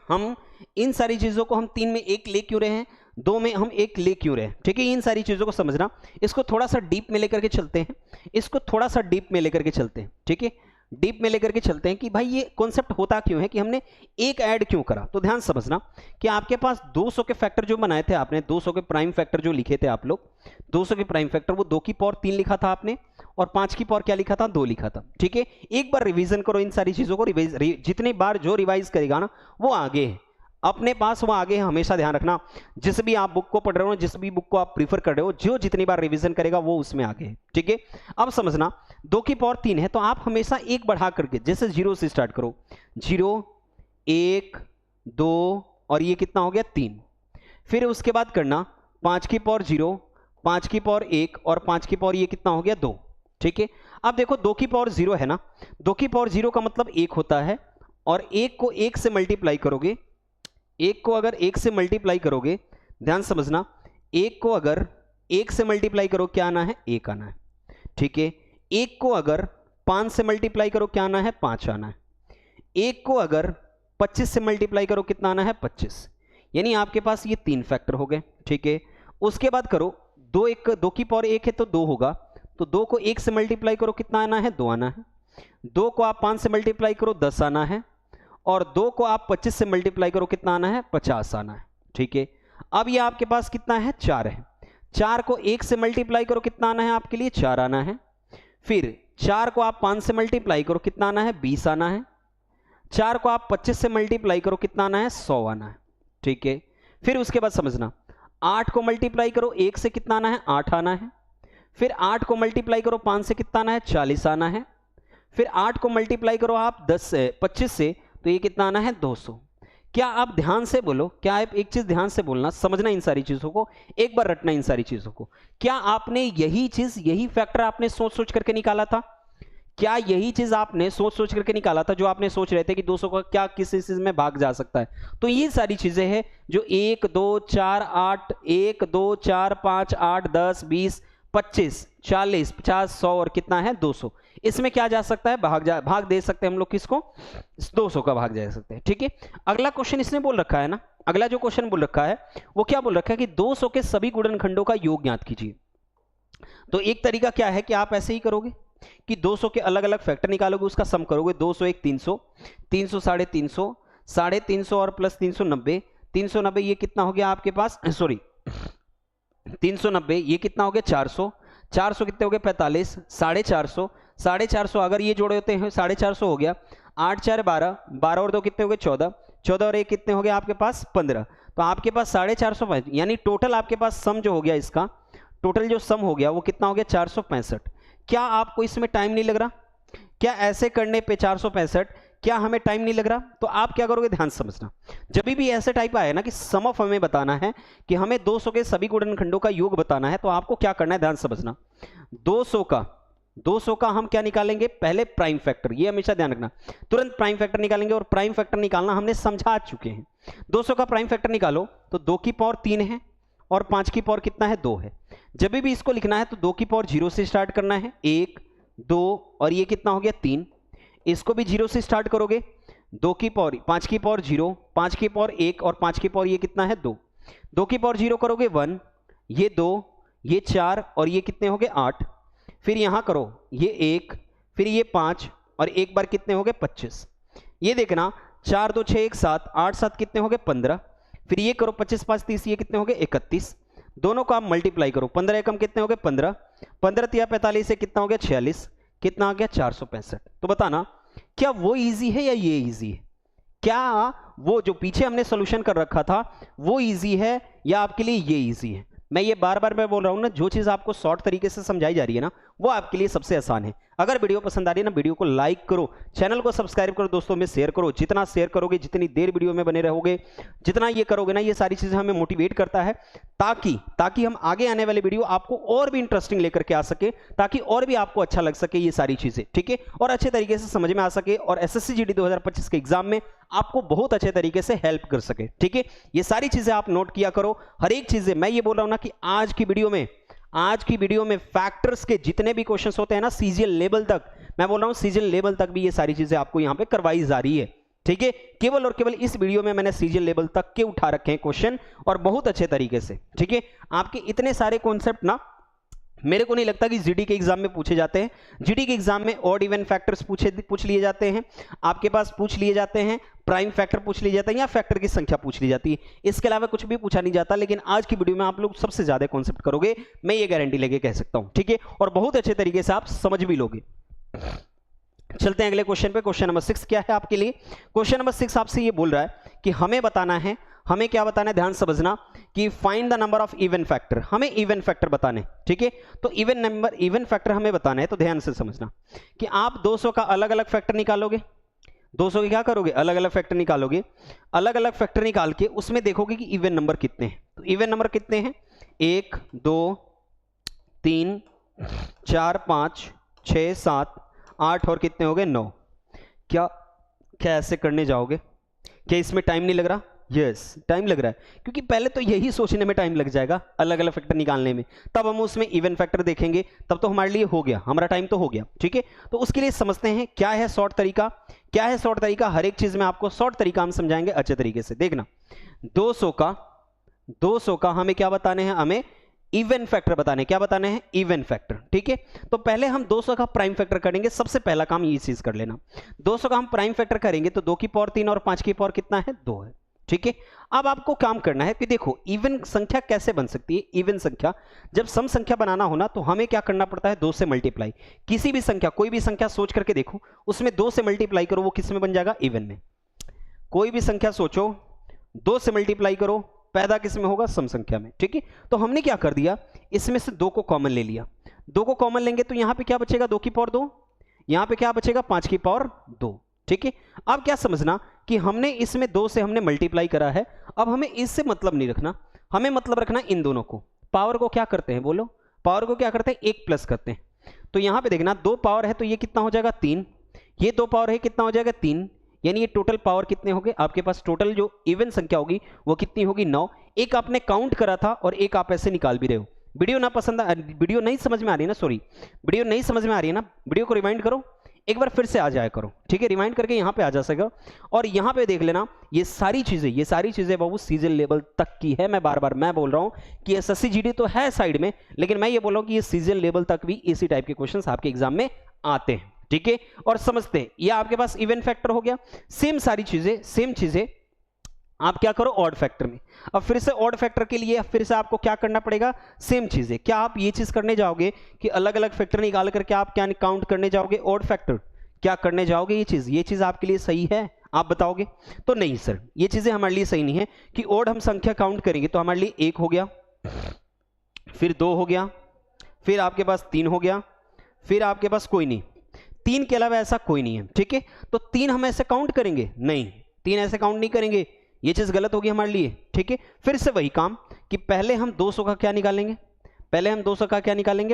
S1: हम इन सारी चीजों को हम 3 में 1 ले क्यों रहे हैं, 2 में हम 1 ले क्यों रहे हैं। ठीक है, इन सारी चीजों को समझना, इसको थोड़ा सा डीप में लेकर के चलते हैं, इसको थोड़ा सा डीप में लेकर के चलते हैं। ठीक है, डीप में लेकर के चलते हैं कि भाई ये कॉन्सेप्ट होता क्यों है, कि हमने एक ऐड क्यों करा। तो ध्यान समझना कि आपके पास 200 के फैक्टर जो बनाए थे आपने, 200 के प्राइम फैक्टर जो लिखे थे आप लोग, 200 के प्राइम फैक्टर वो 2 की पावर 3 लिखा था आपने, और 5 की पावर क्या लिखा था, 2 लिखा था। ठीक है, एक बार रिवीजन करो इन सारी चीजों को, जितनी बार जो रिवाइज करेगा ना वो आगे है, अपने पास वो आगे है, हमेशा ध्यान रखना। जिस भी आप बुक को पढ़ रहे हो, जिस भी बुक को आप प्रीफर कर रहे हो, जो जितनी बार रिवीजन करेगा वो उसमें आगे है। ठीक है, अब समझना 2 की पावर 3 है, तो आप हमेशा एक बढ़ा करके, जैसे 0 से स्टार्ट करो, 0 1 2 और ये कितना हो गया 3, फिर उसके बाद करना 5 की पावर 0, 5 की पावर 1 और 5 की पावर ये कितना हो गया 2। ठीक है, अब देखो 2 की पावर 0 है ना, 2 की पावर 0 का मतलब 1 होता है, और 1 को 1 से मल्टीप्लाई करोगे, 1 को अगर 1 से मल्टीप्लाई करोगे, ध्यान समझना, 1 को अगर 1 से मल्टीप्लाई करो क्या आना है, 1 आना है। ठीक है, 1 को अगर 5 से मल्टीप्लाई करो क्या आना है, 5 आना है। 1 को अगर 25 से मल्टीप्लाई करो कितना आना है, 25। यानी आपके पास ये 3 फैक्टर हो गए। ठीक है, उसके बाद करो 2 की पावर 1 है तो 2 होगा, तो 2 को 1 से मल्टीप्लाई करो कितना आना है, 2 आना है। 2 को आप 5 से मल्टीप्लाई करो 10 आना है, और 2 को आप 25 से मल्टीप्लाई करो कितना आना है, 50 आना है। ठीक है, अब ये आपके पास कितना है, 4 है। 4 को 1 से मल्टीप्लाई करो कितना आना है आपके लिए, 4 आना है। फिर 4 को आप 5 से मल्टीप्लाई करो कितना आना है, 20 आना है। 4 को आप 25 से मल्टीप्लाई करो कितना आना है, 100 आना है। ठीक है, फिर उसके बाद समझना 8 को मल्टीप्लाई करो 1 से कितना आना है, 8 आना है। फिर 8 को मल्टीप्लाई करो 5 से कितना आना है, 40 आना है। फिर 8 को मल्टीप्लाई करो आप 25 से, तो ये कितना आना है, 200। क्या आप ध्यान से बोलो, क्या आप एक चीज ध्यान से बोलना, समझना इन सारी चीजों को, एक बार रटना इन सारी चीजों को। क्या आपने यही चीज, यही फैक्टर आपने सोच सोच करके निकाला था? क्या यही चीज आपने सोच सोच करके निकाला था, जो आपने सोच रहे थे कि 200 का क्या किस चीज में भाग जा सकता है? तो ये सारी चीजें हैं जो 1 2 4 8 1 2 4 5 8 10 20 25 40 50 100 और कितना है, 200। इसमें क्या जा सकता है, भाग दे सकते हैं हम लोग किसको, 200 का भाग जा सकते हैं। ठीक है, अगला क्वेश्चन इसने बोल रखा है ना, अगला जो क्वेश्चन बोल रखा है वो क्या बोल रखा है कि 200 के सभी गुणनखंडों का योग ज्ञात कीजिए। तो एक तरीका क्या है कि आप ऐसे ही करोगे कि 200 के अलग अलग फैक्टर निकालोगे, उसका सम करोगे। 200 1 300, 300 350, 350 और प्लस 390, 390 ये कितना हो गया आपके पास, सॉरी 390 ये कितना हो गया 400, 400 कितने हो गए 45, 450, 450 अगर ये जोड़े होते हैं 450 हो गया, 8 4 12, 12 और 2 कितने हो गए 14, 14 और 1 कितने हो गए आपके पास 15। तो आपके पास 450, यानी टोटल आपके पास सम जो हो गया, इसका टोटल जो सम हो गया वो कितना हो गया 465। क्या आपको इसमें टाइम नहीं लग रहा? क्या ऐसे करने पे 465 क्या हमें टाइम नहीं लग रहा? तो आप क्या करोगे, ध्यान समझना, जब भी ऐसे टाइप आए ना कि सम ऑफ हमें बताना है, कि हमें 200 के सभी गुणनखंडों का योग बताना है, तो आपको क्या करना है, ध्यान समझना। 200 का हम क्या निकालेंगे, पहले प्राइम फैक्टर, ये हमेशा ध्यान रखना, तुरंत प्राइम फैक्टर निकालेंगे, और प्राइम फैक्टर निकालना हमने समझा चुके हैं। 200 का प्राइम फैक्टर निकालो तो 2 की पावर 3 है और 5 की पावर कितना है 2 है। जब भी इसको लिखना है तो 2 की पावर 0 से स्टार्ट करना है, 1 2 और ये कितना हो गया 3। इसको भी 0 से स्टार्ट करोगे, 2 की पावर 5 की पावर 0, 5 की पावर 1 और 5 की पावर ये कितना है 2। 2 की पावर 0 करोगे 1, ये 2, ये 4 और ये कितने हो गए 8। फिर यहां करो ये 1, फिर ये 5 और एक बार कितने हो गए 25। ये देखना 4 2 6 1 7, 8 7 कितने हो गए 15। फिर ये करो 25 5 30, ये कितने हो गए 31। दोनों को आप मल्टीप्लाई करो, 15 एकम कितने हो गए 15, 15 तिया 45 से कितना हो गया 46, कितना आ गया 465। तो बताना क्या वो इजी है या ये इजी है? क्या वो जो पीछे हमने सॉल्यूशन कर रखा था वो इजी है या आपके लिए ये इजी है? मैं ये बार बार मैं बोल रहा हूँ ना, जो चीज़ आपको शॉर्ट तरीके से समझाई जा रही है ना, वो आपके लिए सबसे आसान है। अगर वीडियो पसंद आ रही है ना, वीडियो को लाइक करो, चैनल को सब्सक्राइब करो, दोस्तों में शेयर करो। जितना शेयर करोगे, जितनी देर वीडियो में बने रहोगे, जितना ये करोगे ना, ये सारी चीज़ें हमें मोटिवेट करता है, ताकि हम आगे आने वाले वीडियो आपको और भी इंटरेस्टिंग लेकर के आ सके, ताकि और भी आपको अच्छा लग सके ये सारी चीज़ें, ठीक है, और अच्छे तरीके से समझ में आ सके, और एसएससी जीडी 2025 के एग्जाम में आपको बहुत अच्छे तरीके से हेल्प कर सके, ठीक है। ये सारी चीजें आप नोट किया करो, हर एक चीजें। मैं ये बोल रहा हूं ना कि आज की वीडियो में फैक्टर्स के जितने भी क्वेश्चंस होते हैं ना, सीजीएल लेवल तक, मैं बोल रहा हूं सीजीएल लेवल तक भी ये सारी चीजें आपको यहां पे करवाई जा रही है, ठीक है। केवल और केवल इस वीडियो में मैंने सीजीएल लेवल तक के उठा रखे हैं क्वेश्चन, और बहुत अच्छे तरीके से, ठीक है। आपके इतने सारे कॉन्सेप्ट ना मेरे को नहीं लगता कि जीडी के एग्जाम में पूछे जाते हैं। जीडी के एग्जाम में ऑड इवन फैक्टर्स पूछ लिए जाते हैं, आपके पास पूछ लिए जाते हैं, प्राइम फैक्टर पूछ लिए जाते हैं, या फैक्टर की संख्या पूछ ली जाती है। इसके अलावा कुछ भी पूछा नहीं जाता। लेकिन आज की वीडियो में आप लोग सबसे ज्यादा कॉन्सेप्ट करोगे, मैं ये गारंटी लेके कह सकता हूं, ठीक है, और बहुत अच्छे तरीके से आप समझ भी लोगे। चलते हैं अगले क्वेश्चन पे। क्वेश्चन नंबर 6 क्या है आपके लिए? क्वेश्चन नंबर 6 आपसे ये बोल रहा है कि हमें क्या बताना है, ध्यान समझना, कि find the number of even factor. हमें इवन फैक्टर बताने, ठीक है। तो इवन फैक्टर हमें बताना है, तो ध्यान से समझना कि आप 200 का अलग अलग फैक्टर निकालोगे। 200 के क्या करोगे? अलग अलग फैक्टर निकालोगे। अलग अलग फैक्टर निकाल के उसमें देखोगे कि इवन नंबर कितने हैं। तो इवन नंबर कितने हैं? 1 2 3 4 5 6 7 8 और कितने हो गए? 9। क्या ऐसे करने जाओगे? क्या इसमें टाइम नहीं लग रहा? यस, टाइम लग रहा है, क्योंकि पहले तो यही सोचने में टाइम लग जाएगा, अलग अलग फैक्टर निकालने में, तब हम उसमें इवन फैक्टर देखेंगे, तब तो हमारे लिए हो गया, हमारा टाइम तो हो गया, ठीक है। तो उसके लिए समझते हैं क्या है शॉर्ट तरीका। हर एक चीज में आपको शॉर्ट तरीका हम समझाएंगे अच्छे तरीके से। देखना, 200 का हमें क्या बताने हैं? हमें इवन फैक्टर बताने। क्या बताने हैं? इवन फैक्टर, ठीक है। तो पहले हम 200 का प्राइम फैक्टर करेंगे। सबसे पहला काम ये चीज कर लेना, 200 का हम प्राइम फैक्टर करेंगे तो 2 की पावर 3 और 5 की पावर कितना है? 2 है, ठीक है। अब आपको काम करना है कि देखो इवन संख्या कैसे बन सकती है। इवन संख्या, जब सम संख्या बनाना हो ना, तो हमें क्या करना पड़ता है? 2 से मल्टीप्लाई। किसी भी संख्या, कोई भी संख्या सोच करके देखो, उसमें 2 से मल्टीप्लाई करो, वो किस में बन जाएगा? इवन में। कोई भी संख्या सोचो, 2 से मल्टीप्लाई करो, पैदा किस में होगा? सम संख्या में, ठीक है। तो हमने क्या कर दिया, इसमें से 2 को कॉमन ले लिया। 2 को कॉमन लेंगे तो यहां पे क्या बचेगा? 2 की पावर 2। यहां पे क्या बचेगा? 5 की पावर 2, ठीक है। अब क्या समझना कि हमने इसमें 2 से हमने मल्टीप्लाई करा है। अब हमें इससे मतलब नहीं रखना, हमें मतलब रखना इन दोनों को। पावर को क्या करते हैं? बोलो, पावर को क्या करते हैं? 1 प्लस करते हैं। तो यहां पे देखना, 2 पावर है तो ये कितना हो जाएगा? 3। ये 2 पावर है, कितना हो जाएगा? 3। यानी ये टोटल पावर कितने हो गए आपके पास? टोटल जो इवन संख्या होगी वो कितनी होगी? 9। एक आपने काउंट करा था और एक आप ऐसे निकाल भी रहे हो। वीडियो नहीं समझ में आ रही है ना, वीडियो नहीं समझ में आ रही है ना, वीडियो को रिवाइंड करो, एक बार फिर से आ जाया करो, ठीक है। रिवाइंड करके यहां पे आ जा सकेगा, और यहां पे देख लेना, ये सारी चीजें बाबू सीजन लेवल तक की है। मैं बोल रहा हूं कि एसएससी जीडी तो है साइड में, लेकिन मैं ये बोल रहा हूं कि ये सीजन लेवल तक भी इसी टाइप के क्वेश्चंस आपके एग्जाम में आते हैं, ठीक है। और समझते हैं, ये आपके पास इवन फैक्टर हो गया। सेम चीजें आप क्या करो? ऑड फैक्टर में। अब फिर से ऑड फैक्टर के लिए फिर से आपको क्या करना पड़ेगा? सेम चीजें। क्या आप ये चीज करने जाओगे कि अलग अलग फैक्टर निकाल करके आप क्या काउंट करने जाओगे? ऑड फैक्टर क्या करने जाओगे? ये चीज आपके लिए सही है? आप बताओगे तो नहीं सर, ये चीजें हमारे लिए सही नहीं है कि ऑड हम संख्या काउंट करेंगे तो हमारे लिए 1 हो गया, फिर 2 हो गया, फिर आपके पास 3 हो गया, फिर आपके पास कोई नहीं, 3 के अलावा ऐसा कोई नहीं है, ठीक है। तो 3 हम ऐसे काउंट करेंगे? नहीं, 3 ऐसे काउंट नहीं करेंगे, ये चीज गलत होगी हमारे लिए, ठीक है। फिर से वही काम कि पहले हम 200 का क्या निकालेंगे?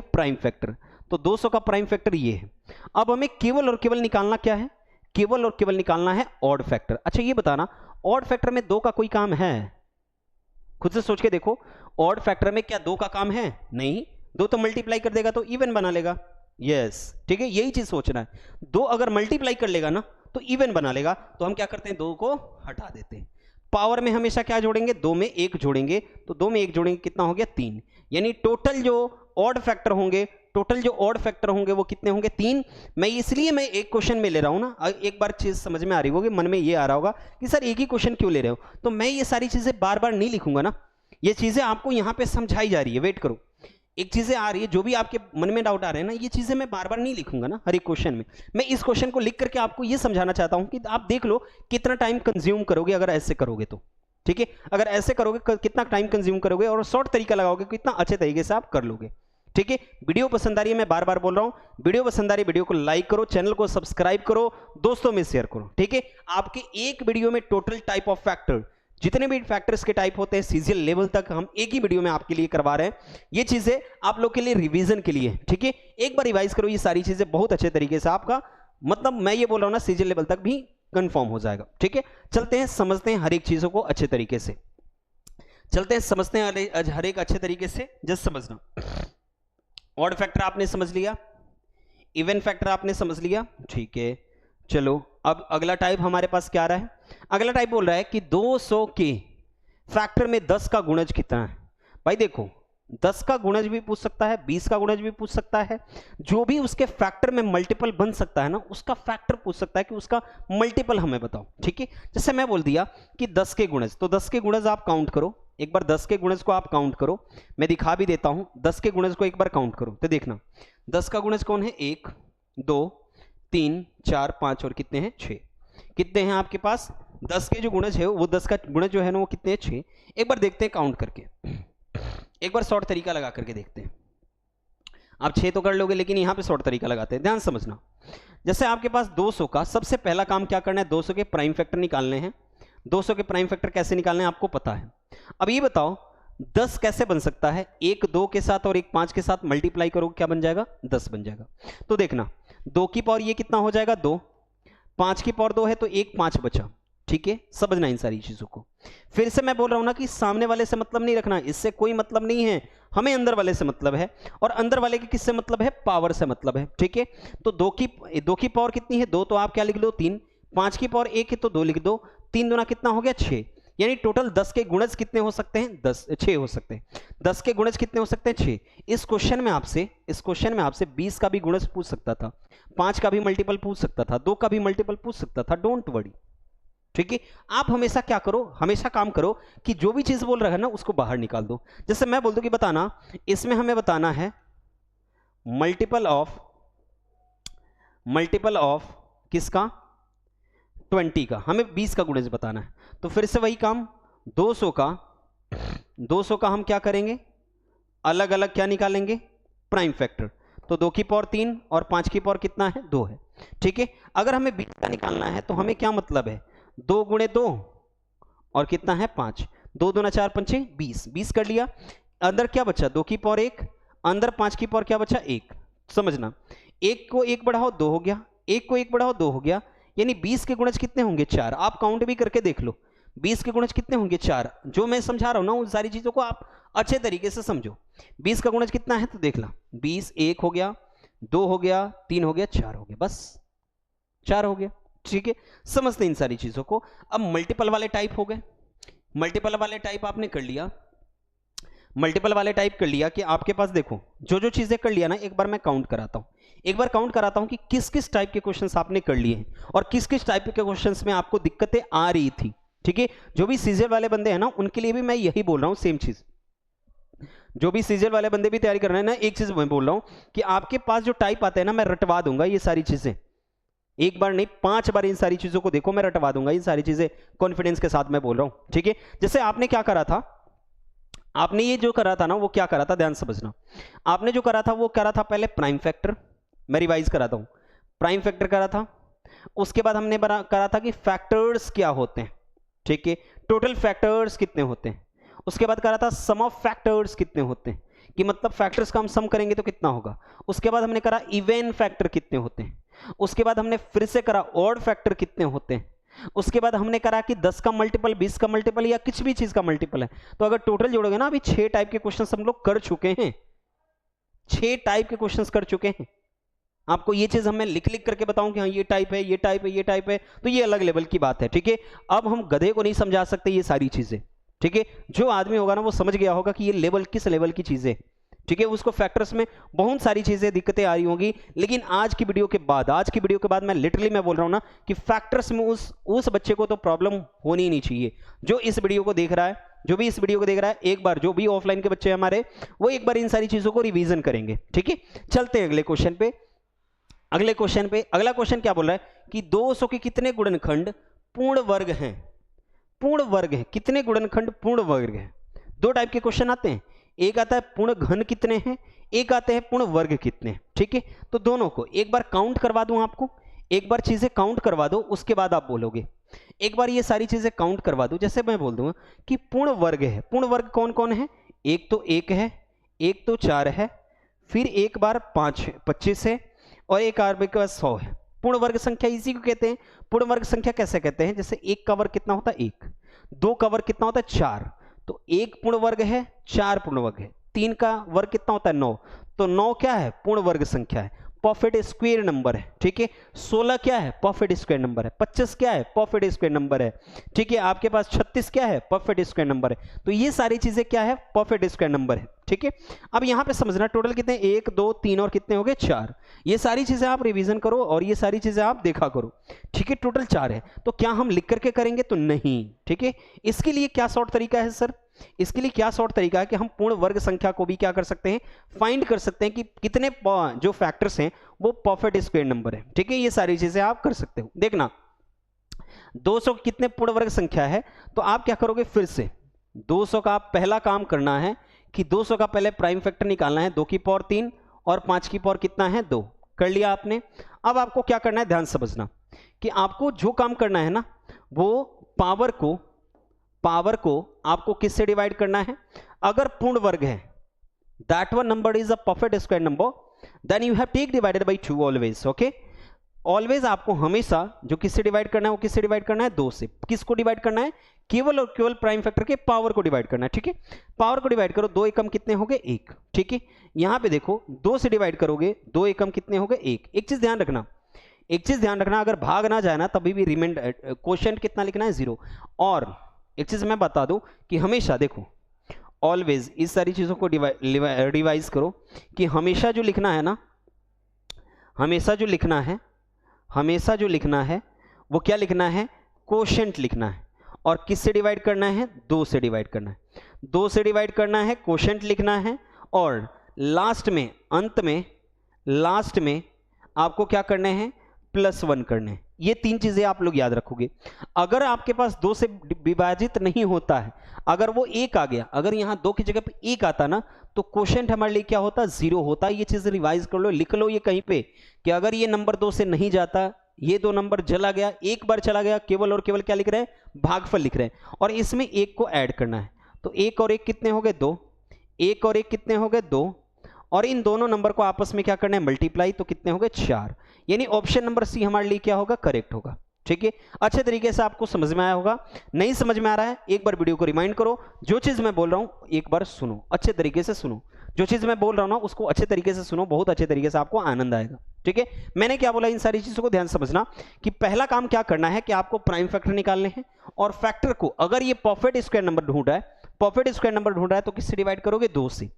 S1: Prime factor. तो 200 का प्राइम फैक्टर ये है। अब हमें केवल और केवल निकालना क्या है? केवल और केवल निकालना है ऑड फैक्टर। अच्छा ये बताना, ऑड फैक्टर में 2 का कोई काम है? खुद से सोच के देखो, ऑड फैक्टर में क्या 2 का काम है? नहीं, 2 तो मल्टीप्लाई कर देगा तो इवन बना लेगा। यस, ठीक है, यही चीज सोचना है। 2 अगर मल्टीप्लाई कर लेगा ना तो इवन बना लेगा, तो हम क्या करते हैं? 2 को हटा देते हैं। पावर में हमेशा क्या जोड़ेंगे? 2 में 1 जोड़ेंगे, तो 2 में 1 जोड़ेंगे कितना हो गया? 3। यानी टोटल जो ऑड फैक्टर होंगे वो कितने होंगे? 3। मैं एक क्वेश्चन में ले रहा हूं ना, एक बार चीज समझ में आ रही होगी, मन में ये आ रहा होगा कि सर एक ही क्वेश्चन क्यों ले रहे हो, तो मैं ये सारी चीजें बार बार नहीं लिखूंगा ना, ये चीजें आपको यहां पे समझाई जा रही है। वेट करो, एक चीजें आ रही है, जो भी आपके मन में डाउट आ रहे हैं ना, ये चीजें मैं बार बार नहीं लिखूंगा ना हर एक क्वेश्चन में। मैं इस क्वेश्चन को लिख करके आपको ये समझाना चाहता हूं कि आप देख लो कितना टाइम कंज्यूम करोगे अगर ऐसे करोगे तो, ठीक है, अगर ऐसे करोगे कितना टाइम कंज्यूम करोगे और शॉर्ट तरीका लगाओगे कितना अच्छे तरीके से आप कर लोगे। ठीक है, वीडियो पसंद आ रही है, मैं बार बार बोल रहा हूं, वीडियो पसंद आ रही है, वीडियो को लाइक करो, चैनल को सब्सक्राइब करो, दोस्तों में शेयर करो। ठीक है, आपके एक वीडियो में टोटल टाइप ऑफ फैक्टर, जितने भी फैक्टर्स के टाइप होते हैं सीजीएल लेवल तक हम एक ही वीडियो में आपके लिए करवा रहे हैं। ये चीजें आप लोग के लिए रिवीजन के लिए, ठीक है, एक बार रिवाइज करो ये सारी चीजें बहुत अच्छे तरीके से, आपका मतलब मैं ये बोल रहा हूं ना सीजीएल लेवल तक भी कंफर्म हो जाएगा। ठीक है, चलते हैं समझते हैं हर एक चीजों को अच्छे तरीके से, चलते हैं समझते हैं हर एक अच्छे तरीके से। जस्ट समझना, ऑड फैक्टर आपने समझ लिया, इवन फैक्टर आपने समझ लिया। ठीक है, चलो अब अगला टाइप हमारे पास क्या आ रहा है, अगला टाइप बोल रहा है कि 200 के फैक्टर में 10 का गुणज कितना है। भाई देखो 10 का गुणज भी पूछ सकता है, 20 का गुणज भी पूछ सकता है, जो भी उसके फैक्टर में मल्टीपल बन सकता है ना उसका फैक्टर पूछ सकता है कि उसका मल्टीपल हमें बताओ। ठीक है, जैसे मैं बोल दिया कि 10 के गुणज, तो 10 के गुणज आप काउंट करो, एक बार 10 के गुणज को आप काउंट करो, मैं दिखा भी देता हूं, 10 के गुणज को एक बार काउंट करो तो देखना 10 का गुणज कौन है, 1 2 3 4 5 और कितने हैं 6, कितने हैं आपके पास 10 के जो गुणज है वो 10 का गुणज जो है ना वो कितने हैं 6। एक बार देखते हैं काउंट करके, एक बार शॉर्ट तरीका लगा करके देखते हैं, आप 6 तो कर लोगे लेकिन यहां पे शॉर्ट तरीका लगाते हैं, ध्यान समझना। जैसे आपके पास 200 का सबसे पहला काम क्या करना है, 200 के प्राइम फैक्टर निकालने हैं। 200 के प्राइम फैक्टर कैसे निकालने हैं आपको पता है। अब ये बताओ 10 कैसे बन सकता है, 1 2 के साथ और 1 5 के साथ मल्टीप्लाई करोगे क्या बन जाएगा, 10 बन जाएगा। तो देखना 2 की पावर ये कितना हो जाएगा 2, 5 की पावर 2 है तो 1 5 बचा। ठीक है, समझना इन सारी चीजों को। फिर से मैं बोल रहा हूं ना कि सामने वाले से मतलब नहीं रखना, इससे कोई मतलब नहीं है, हमें अंदर वाले से मतलब है, और अंदर वाले के किससे मतलब है, पावर से मतलब है। ठीक है, तो 2 की पावर कितनी है 2, तो आप क्या लिख लो 3, 5 की पावर 1 है तो 2 लिख दो, 3 दूना कितना हो गया 6, यानी टोटल 10 के गुणज कितने हो सकते हैं 6 हो सकते हैं। 10 के गुणज कितने हो सकते हैं 6। इस क्वेश्चन में आपसे 20 का भी गुणज पूछ सकता था, 5 का भी मल्टीपल पूछ सकता था, 2 का भी मल्टीपल पूछ सकता था, डोंट वरी। ठीक है, आप हमेशा क्या करो, हमेशा काम करो कि जो भी चीज बोल रहा है ना उसको बाहर निकाल दो। जैसे मैं बोल दूं कि बताना, इसमें हमें बताना है मल्टीपल ऑफ किसका 20 का, हमें 20 का गुणज बताना है। तो फिर से वही काम 200 का हम क्या करेंगे, अलग अलग क्या निकालेंगे प्राइम फैक्टर। तो 2 की पावर 3 और 5 की पावर कितना है 2 है। ठीक है, अगर हमें 20 का निकालना है तो हमें क्या मतलब है 2 गुणे 2 और कितना है 5, 2 दूना 4 पंचे 20, 20 कर लिया। अंदर क्या बचा 2 की पावर 1, अंदर 5 की पावर क्या बचा 1। समझना, 1 को 1 बढ़ाओ 2 हो गया, 1 को 1 बढ़ाओ 2 हो गया, यानी 20 के गुणज कितने होंगे 4। आप काउंट भी करके देख लो 20 के गुणज कितने होंगे 4। जो मैं समझा रहा हूं ना उन सारी चीजों को आप अच्छे तरीके से समझो। 20 का गुणज कितना है तो देख ला, 20 1 हो गया, 2 हो गया, 3 हो गया, 4 हो गया, बस 4 हो गया। ठीक है, समझते इन सारी चीजों को। अब मल्टीपल वाले टाइप हो गए, मल्टीपल वाले टाइप आपने कर लिया, मल्टीपल वाले टाइप कर लिया कि आपके पास देखो जो जो चीजें कर लिया ना, एक बार मैं काउंट कराता हूं, एक बार काउंट कराता हूं कि किस किस टाइप के क्वेश्चंस आपने कर लिए हैं और किस किस टाइप के क्वेश्चंस में आपको दिक्कतें आ रही थी। ठीक है, जो भी सीजर वाले बंदे हैं ना उनके लिए भी मैं यही बोल रहा हूं, सेम चीज। जो भी सीजर वाले बंदे भी तैयारी कर रहे हैं ना, एक चीज मैं बोल रहा हूं कि आपके पास जो टाइप आते हैं ना मैं रटवा दूंगा ये सारी चीजें, एक बार नहीं 5 बार इन सारी चीजों को देखो, मैं रटवा दूंगा ये सारी चीजें, कॉन्फिडेंस के साथ मैं बोल रहा हूं। ठीक है, जैसे आपने क्या करा था, आपने ये जो करा था ना वो क्या करा था, ध्यान समझना। आपने जो करा था वो करा था पहले प्राइम फैक्टर, मैं रिवाइज कराता हूं, प्राइम फैक्टर करा था, उसके बाद हमने करा था कि फैक्टर्स क्या होते हैं। ठीक है, टोटल फैक्टर्स कितने होते हैं, उसके बाद करा था सम ऑफ फैक्टर्स कितने होते हैं, कि मतलब फैक्टर्स का हम सम करेंगे तो कितना होगा। उसके बाद हमने करा इवन फैक्टर कितने होते हैं, उसके बाद हमने फिर से करा ऑड फैक्टर कितने होते हैं, उसके बाद हमने करा कि 10 का मल्टीपल 20 का मल्टीपल या किसी भी चीज का मल्टीपल है। तो अगर टोटल जोड़ोगे ना, अभी 6 टाइप के क्वेश्चंस हम लोग कर चुके हैं, 6 टाइप के क्वेश्चंस कर चुके हैं। आपको ये चीज हमें लिख लिख करके बताऊं कि हाँ ये टाइप है, ये टाइप है, ये टाइप है, तो ये अलग लेवल की बात है। ठीक है, अब हम गधे को नहीं समझा सकते ये सारी चीजें। ठीक है, जो आदमी होगा ना वो समझ गया होगा कि ये लेवल किस लेवल की चीजें। ठीक है, उसको फैक्टर्स में बहुत सारी चीजें दिक्कतें आ रही होंगी, लेकिन आज की वीडियो के बाद मैं लिटरली मैं बोल रहा हूं ना कि फैक्टर्स में उस बच्चे को तो प्रॉब्लम होनी ही नहीं चाहिए। जो इस वीडियो को देख रहा है, जो भी इस वीडियो को देख रहा है, एक बार जो भी ऑफलाइन के बच्चे हमारे, वो एक बार इन सारी चीजों को रिवीजन करेंगे। ठीक है, चलते हैं अगले क्वेश्चन पे। अगला क्वेश्चन क्या बोल रहा है कि 200 के कितने गुणनखंड पूर्ण वर्ग हैं। पूर्ण वर्ग है, कितने गुणनखंड पूर्ण वर्ग है। दो टाइप के क्वेश्चन आते हैं, एक आता है पूर्ण घन कितने हैं, एक आते हैं पूर्ण वर्ग कितने हैं। ठीक है, तो दोनों को एक बार काउंट करवा दूं आपको, एक बार चीजें काउंट करवा दो, उसके बाद आप बोलोगे। एक बार ये सारी चीजें काउंट करवा दो, जैसे मैं बोल दूंगा कि पूर्ण वर्ग है, पूर्ण वर्ग कौन कौन है, एक तो 1 है, एक तो 4 है, फिर एक बार 25 है, और एक आपके पास 100 है। पूर्ण वर्ग संख्या इसी को कहते हैं। पूर्ण वर्ग संख्या कैसे कहते हैं, जैसे 1 का वर्ग कितना होता है 1, 2 का वर्ग कितना होता है 4, तो 1 पूर्ण वर्ग है, 4 पूर्ण वर्ग है, 3 का वर्ग कितना होता है 9, तो 9 क्या है, पूर्ण वर्ग संख्या है, परफेक्ट स्क्वायर नंबर है। ठीक है, 16 क्या है, परफेक्ट स्क्वायर नंबर है, 25 क्या है, परफेक्ट स्क्वायर नंबर है। ठीक है, आपके पास 36 क्या है, परफेक्ट स्क्वायर नंबर है। तो ये सारी चीजें क्या है, परफेक्ट स्क्वायर नंबर है। ठीक है, अब यहां पे समझना टोटल कितने, 1 2 3 और कितने हो गए 4। ये सारी चीजें आप रिवीजन करो और ये सारी चीजें आप देखा करो। ठीक है, टोटल 4 है, तो क्या हम लिख करके करेंगे, तो नहीं। ठीक है, इसके लिए क्या शॉर्ट तरीका है सर, इसके लिए क्या शॉर्ट तरीका है कि हम पूर्ण वर्ग संख्या को भी क्या कर सकते हैं, फाइंड कर सकते हैं कि कितने जो फैक्टर्स हैं वो परफेक्ट स्क्वायर नंबर है। ठीक है, ये सारी चीजें आप कर सकते हो। देखना 200 कितने पूर्ण वर्ग संख्या है, तो आप क्या करोगे, फिर से 200 का आप पहला काम करना है कि 200 का पहले प्राइम फैक्टर निकालना है, 2 की पावर 3 और 5 की पावर कितना है 2, कर लिया आपने। अब आपको क्या करना है, ध्यान समझना कि आपको जो काम करना है ना, वो पावर को आपको किससे डिवाइड करना है। अगर पूर्ण वर्ग है, that one number is a perfect square number, then you have take divided by 2 always. Okay, always आपको हमेशा जो किससे डिवाइड करना है, वो किससे डिवाइड करना है, 2 से। किसको डिवाइड करना है, केवल और केवल प्राइम फैक्टर के पावर को डिवाइड करना है। ठीक है, पावर को डिवाइड करो, 2 एकम कितने हो गए 1। ठीक है, यहां पे देखो 2 से डिवाइड करोगे, 2 एकम कितने हो गए 1। एक चीज ध्यान रखना, अगर भाग ना जाए ना तभी भी रिमाइंडर क्वोशिएंट कितना लिखना है 0। और एक चीज मैं बता दूं कि हमेशा देखो, ऑलवेज इस सारी चीजों को रिवाइज करो कि हमेशा जो लिखना है वो क्या लिखना है, क्वोशिएंट लिखना है। और किससे डिवाइड करना है, 2 से डिवाइड करना है, 2 से डिवाइड करना है, क्वोशिएंट लिखना है। और लास्ट में, अंत में आपको क्या करने हैं, +1 करने हैं। ये 3 चीजें आप लोग याद रखोगे। अगर आपके पास 2 से विभाजित नहीं होता है, अगर वो 1 आ गया, अगर यहां 2 की जगह पे 1 आता ना, तो क्वोशिएंट हमारे लिए क्या होता, 0 होता। ये चीज रिवाइज कर लो, लिख लो ये कहीं पे कि अगर ये नंबर 2 से नहीं जाता, ये 2 नंबर चला गया, एक बार चला गया, केवल और केवल क्या लिख रहे हैं, भागफल लिख रहे हैं, और इसमें 1 को ऐड करना है। तो 1 और 1 कितने हो गए 2, 1 और 1 कितने हो गए 2, और इन दोनों नंबर को आपस में क्या करना है, मल्टीप्लाई, तो कितने हो गए 4। यानी ऑप्शन नंबर सी हमारे लिए क्या होगा, करेक्ट होगा। ठीक है, अच्छे तरीके से आपको समझ में आया होगा। नहीं समझ में आ रहा है, एक बार वीडियो को रिमाइंड करो, जो चीज मैं बोल रहा हूं एक बार सुनो, अच्छे तरीके से सुनो, जो चीज मैं बोल रहा हूं ना उसको अच्छे तरीके से सुनो, बहुत अच्छे तरीके से आपको आनंद आएगा। ठीक है, मैंने क्या बोला, इन सारी चीजों को ध्यान समझना कि पहला काम क्या करना है कि आपको प्राइम फैक्टर निकालने हैं, और फैक्टर को अगर ये परफेक्ट स्क्वायर नंबर ढूंढ रहा है तो किससे डिवाइड करोगे, 2 से।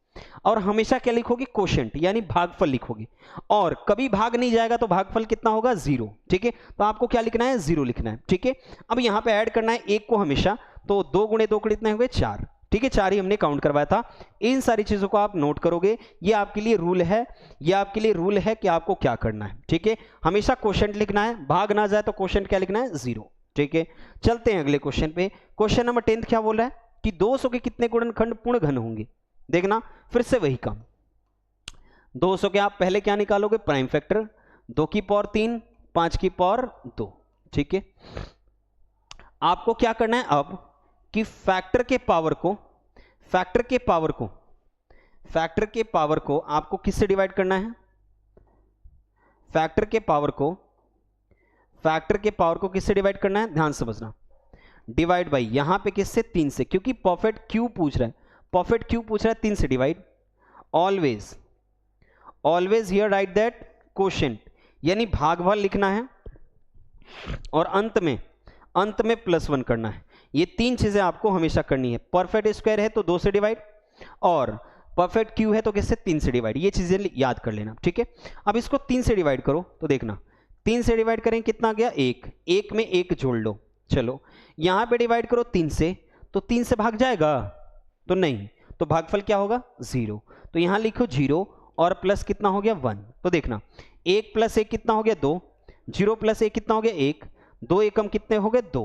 S1: और हमेशा क्या लिखोगे, क्वोशिएंट यानी भागफल लिखोगे, और कभी भाग नहीं जाएगा तो भागफल कितना होगा 0। ठीक है, तो आपको क्या लिखना है, 0 लिखना है। ठीक है, अब यहां पे ऐड करना है 1 को हमेशा, तो 2 गुणे 2 कितने हो गए 4। ठीक है, 4 ही हमने काउंट करवाया था। इन सारी चीजों को आप नोट करोगे, ये आपके लिए रूल है, कि आपको क्या करना है। ठीक है, हमेशा क्वोशिएंट लिखना है, भाग ना जाए तो क्वोशिएंट क्या लिखना है, 0। ठीक है, चलते हैं अगले क्वेश्चन पे। क्वेश्चन नंबर 10 क्या बोल रहा है कि 200 के कितने गुणनखंड पूर्ण घन होंगे। देखना फिर से वही काम, 200 के आप पहले क्या निकालोगे, प्राइम फैक्टर, 2 की पावर 3, 5 की पावर 2। ठीक है, आपको क्या करना है अब कि फैक्टर के पावर को आपको किससे डिवाइड करना है, फैक्टर के पावर को किससे डिवाइड करना है, ध्यान समझना, डिवाइड बाई यहां पे किससे, 3 से, क्योंकि परफेक्ट क्यू पूछ रहा है, 3 से divide. Always here right that quotient यानी भागफल लिखना है, और अंत में +1 करना है। ये 3 चीजें आपको हमेशा करनी है। परफेक्ट स्क्वायर है तो 2 से डिवाइड, और परफेक्ट क्यू है तो किससे, 3 से डिवाइड। ये चीजें याद कर लेना। ठीक है, अब इसको 3 से डिवाइड करो, तो देखना 3 से डिवाइड करें कितना गया, 1 में 1 जोड़ लो। चलो यहां पे डिवाइड करो 3 से, तो 3 से भाग जाएगा, तो नहीं, तो भागफल क्या होगा 0। तो यहां लिखो 0 और प्लस कितना हो गया 1। तो देखना 1 + 1 कितना हो गया 2, 0 + 1 कितना हो गया 1, 2 एकम कितने हो गए 2।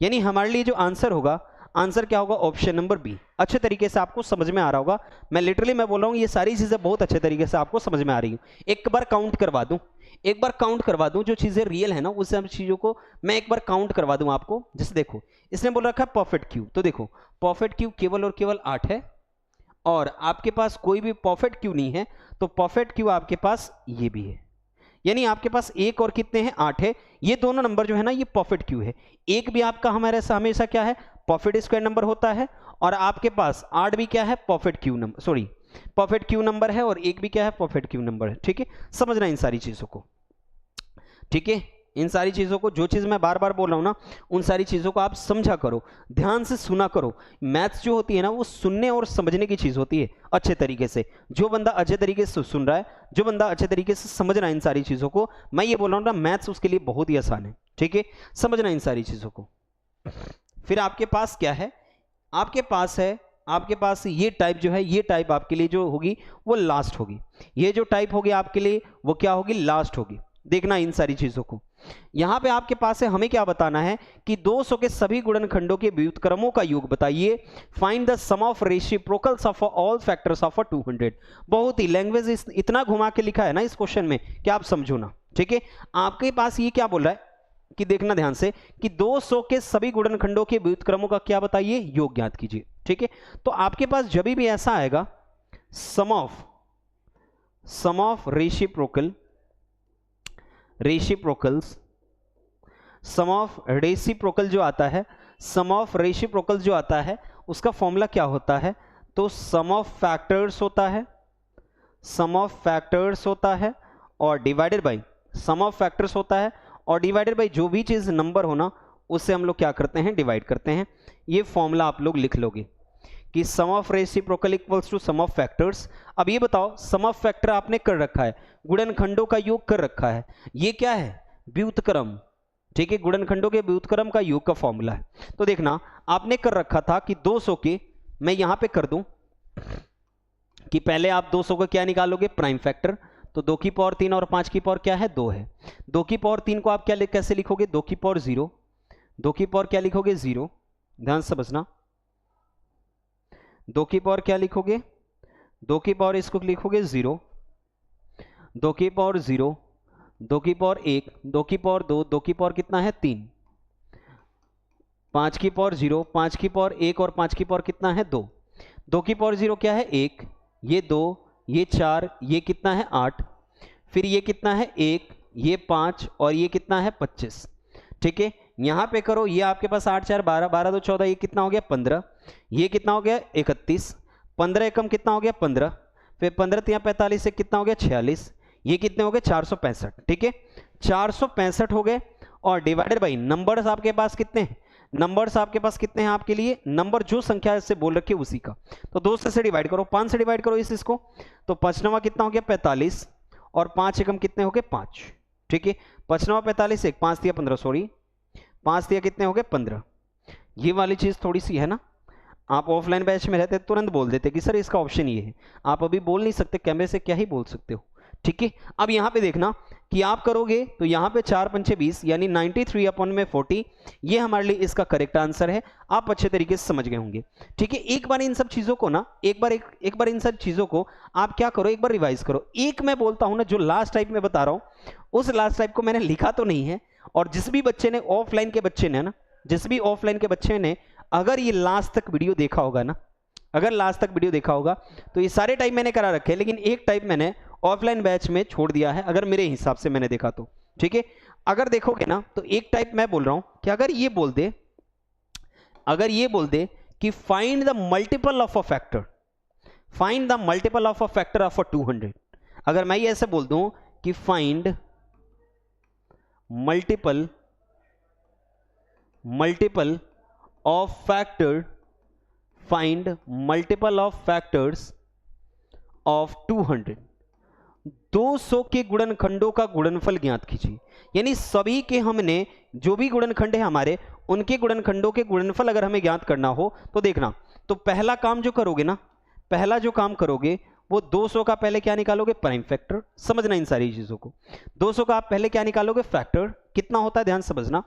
S1: यानी हमारे लिए जो आंसर होगा, आंसर क्या होगा? Option number B. अच्छे तरीके से आपको समझ में आ रहा होगा। मैं बोल रहा हूँ ये सारी चीजें बहुत अच्छे तरीके से आपको समझ में आ रही हूँ। एक बार काउंट करवा दूं, जो चीजें रियल है ना उस सब चीजों को मैं एक बार काउंट करवा दूं आपको। जैसे देखो, इसने बोल रखा है परफेक्ट क्यूब, तो देखो परफेक्ट क्यूब केवल और केवल 8 है, और आपके पास कोई भी परफेक्ट क्यूब नहीं है, तो परफेक्ट क्यूब आपके पास ये भी है। यानी आपके पास एक और कितने हैं? 8 है। ये दोनों नंबर जो है ना ये परफेक्ट क्यूब है। एक भी आपका हमेशा क्या है? परफेक्ट स्क्वायर नंबर होता है। और आपके पास 8 भी क्या है? परफेक्ट क्यूब नंबर है। और एक भी क्या है? परफेक्ट क्यूब नंबर है। ठीक है, समझना इन सारी चीजों को। ठीक है, इन सारी चीजों को, जो चीज मैं बार बार बोल रहा हूं ना, उन सारी चीजों को आप समझा करो, ध्यान से सुना करो। मैथ्स जो होती है ना वो सुनने और समझने की चीज होती है अच्छे तरीके से। जो बंदा अच्छे तरीके से सुन रहा है, जो बंदा अच्छे तरीके से समझ रहा है इन सारी चीजों को, मैं ये बोल रहा हूं ना, मैथ्स उसके लिए बहुत ही आसान है। ठीक है, समझना इन सारी चीजों को। फिर आपके पास क्या है? आपके पास ये टाइप जो है, ये टाइप आपके लिए जो होगी वो लास्ट होगी। ये जो टाइप होगी आपके लिए वो क्या होगी? लास्ट होगी। देखना इन सारी चीजों को। यहां पे आपके पास है, हमें क्या बताना है कि 200 के सभी गुणनखंडों के व्युत्क्रमों का योग बताइए। Find the sum of reciprocals of all factors of 200। बहुत ही लैंग्वेज इतना घुमा के लिखा है ना इस क्वेश्चन में कि आप समझो ना। ठीक है, आपके पास ये क्या बोल रहा है कि देखना ध्यान से कि 200 के सभी गुणनखंडों के व्युत्क्रमों का क्या बताइए? योग ज्ञात कीजिए। ठीक है, तो आपके पास जब भी ऐसा आएगा सम ऑफ रेसिप्रोकल जो आता है, सम ऑफ रेसिप्रोकल जो आता है उसका फॉर्मूला क्या होता है? तो सम ऑफ फैक्टर्स होता है और divided by sum of factors होता है और डिवाइडेड बाई जो भी चीज नंबर हो ना उससे हम लोग क्या करते हैं? डिवाइड करते हैं। ये फॉर्मूला आप लोग लिख लोगे कि sum of reciprocal equals to sum of factors. अब ये बताओ, सम ऑफ फैक्टर आपने कर रखा है, गुणनखंडों का योग कर रखा है, ये क्या है? व्युत्क्रम। ठीक है, गुणनखंडों के व्युत्क्रम का योग का फॉर्मूला है। तो देखना, आपने कर रखा था कि 200 के, मैं यहां पे कर दूं कि पहले आप 200 का क्या निकालोगे? Prime factor. तो 2 की पावर 3 और 5 की पावर क्या है? 2 है। 2 की पावर 3 को आप क्या कैसे लिखोगे? 2 की पावर 0। 2 की पावर क्या लिखोगे? 0। ध्यान से समझना, 2 की पावर क्या लिखोगे? 2 की पावर इसको लिखोगे 0, 2 की पावर 0, 2 की पावर 1, 2 की पावर 2, 2 की पावर कितना है? 3, 5 की पावर 0, 5 की पावर 1 और 5 की पावर कितना है? 2। 2 की पावर 0 क्या है? 1, ये 2, ये 4, ये कितना है? 8, फिर ये कितना है? 1, ये 5 और ये कितना है? 25। ठीक है, यहां पे करो, ये आपके पास 8 4 12, 12 2 14, ये कितना हो गया? 15, ये कितना हो गया? 31, 15 एकम कितना हो गया? 15, फिर 15 3 45 से कितना हो गया? 46, ये कितने हो गए? 465। ठीक है, 465 हो गए और डिवाइडेड बाई नंबर्स आपके पास कितने हैं? नंबर्स आपके पास कितने हैं? आपके लिए नंबर जो संख्या से बोल रखी है उसी का, तो 2 से डिवाइड करो, 5 से डिवाइड करो इसको, तो 5 9 कितना हो गया? 45 और 5 एकम कितने हो गए? 5। ठीक है, 5 9 45, 1 5 दिया 15, सॉरी 5 दिया कितने हो गए? 15। ये वाली चीज थोड़ी सी है ना, आप ऑफलाइन बैच में रहते तुरंत बोल देते कि सर इसका ऑप्शन ये है। आप अभी बोल नहीं सकते, कैमरे से क्या ही बोल सकते हो। ठीक है, अब यहां पे देखना कि आप करोगे तो यहां पे 4 पंचे 20 यानी 93 अपॉन में 40, ये हमारे लिए इसका करेक्ट आंसर है। आप अच्छे तरीके से समझ गए होंगे। ठीक है, एक बार इन सब चीजों को ना, एक बार इन सब चीजों को आप क्या करो, एक बार रिवाइज करो। एक मैं बोलता हूं ना, जो लास्ट टाइप में बता रहा हूं उस लास्ट टाइप को मैंने लिखा तो नहीं है, और जिस भी बच्चे ने ऑफलाइन के बच्चे ने ना, जिस भी ऑफलाइन के बच्चे ने अगर ये लास्ट तक वीडियो देखा होगा ना, अगर लास्ट तक वीडियो देखा होगा तो ये सारे टाइप मैंने करा रखे हैं, लेकिन एक टाइप मैंने ऑफलाइन बैच में छोड़ दिया है, अगर मेरे हिसाब से मैंने देखा तो। ठीक है, अगर देखोगे ना तो एक टाइप मैं बोल रहा हूं कि अगर ये बोल दे कि find the multiple of a factor, find the multiple of a factor of 200, अगर मैं ये ऐसे बोल दूं कि find multiple of factor, find multiple of factors of 200, 200 के गुणनखंडों का गुणनफल ज्ञात कीजिए। यानी सभी के, हमने जो भी गुणनखंड है हमारे, उनके गुणनखंडों के गुणनफल अगर हमें ज्ञात करना हो तो देखना, तो पहला काम जो करोगे ना, पहला जो काम करोगे वो 200 का पहले क्या निकालोगे, प्राइम फैक्टर। समझना इन सारी चीजों को। 200 का आप पहले क्या निकालोगे, फैक्टर। कितना होता है ध्यान समझना,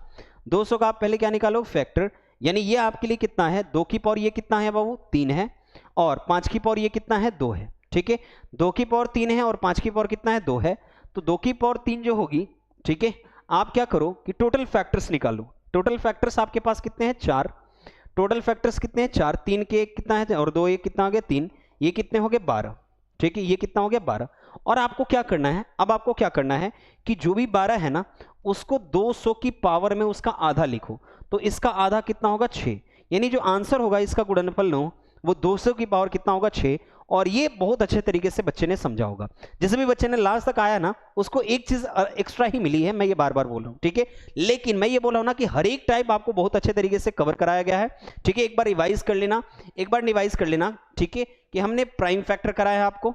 S1: 200 का आप पहले क्या निकालोगे, फैक्टर। यानी ये आपके लिए कितना है, 2 की पावर ये कितना है बाबू, 3 है, और 5 की पावर ये कितना है, 2 है। ठीक है, 2 की पावर 3 है और 5 की पावर कितना है, 2 है। तो 2 की पावर 3 जो होगी, ठीक है, आप क्या करो कि टोटल फैक्टर्स निकालो। टोटल फैक्टर्स आपके पास कितने हैं, 4। टोटल फैक्टर्स कितने हैं, 4। 3 के एक कितना है और 2 एक कितना हो गया, 3। ये कितने हो गए, 12। ठीक है, ये कितना हो गया, 12। और आपको क्या करना है, अब आपको क्या करना है कि जो भी 12 है ना, उसको 200 की पावर में उसका आधा लिखो। तो इसका आधा कितना होगा, 6। यानी जो आंसर होगा इसका गुणनफल नो, वो 200 की पावर कितना होगा, 6। और ये बहुत अच्छे तरीके से बच्चे ने समझा होगा। जिस भी बच्चे ने लास्ट तक आया ना, उसको एक चीज एक्स्ट्रा ही मिली है, मैं ये बार बार बोल रहा हूं। ठीक है, लेकिन मैं ये बोल रहा हूं ना कि हर एक टाइप आपको बहुत अच्छे तरीके से कवर कराया गया है। ठीक है, एक बार रिवाइज कर लेना, एक बार रिवाइज कर लेना। ठीक है, कि हमने प्राइम फैक्टर कराया है आपको,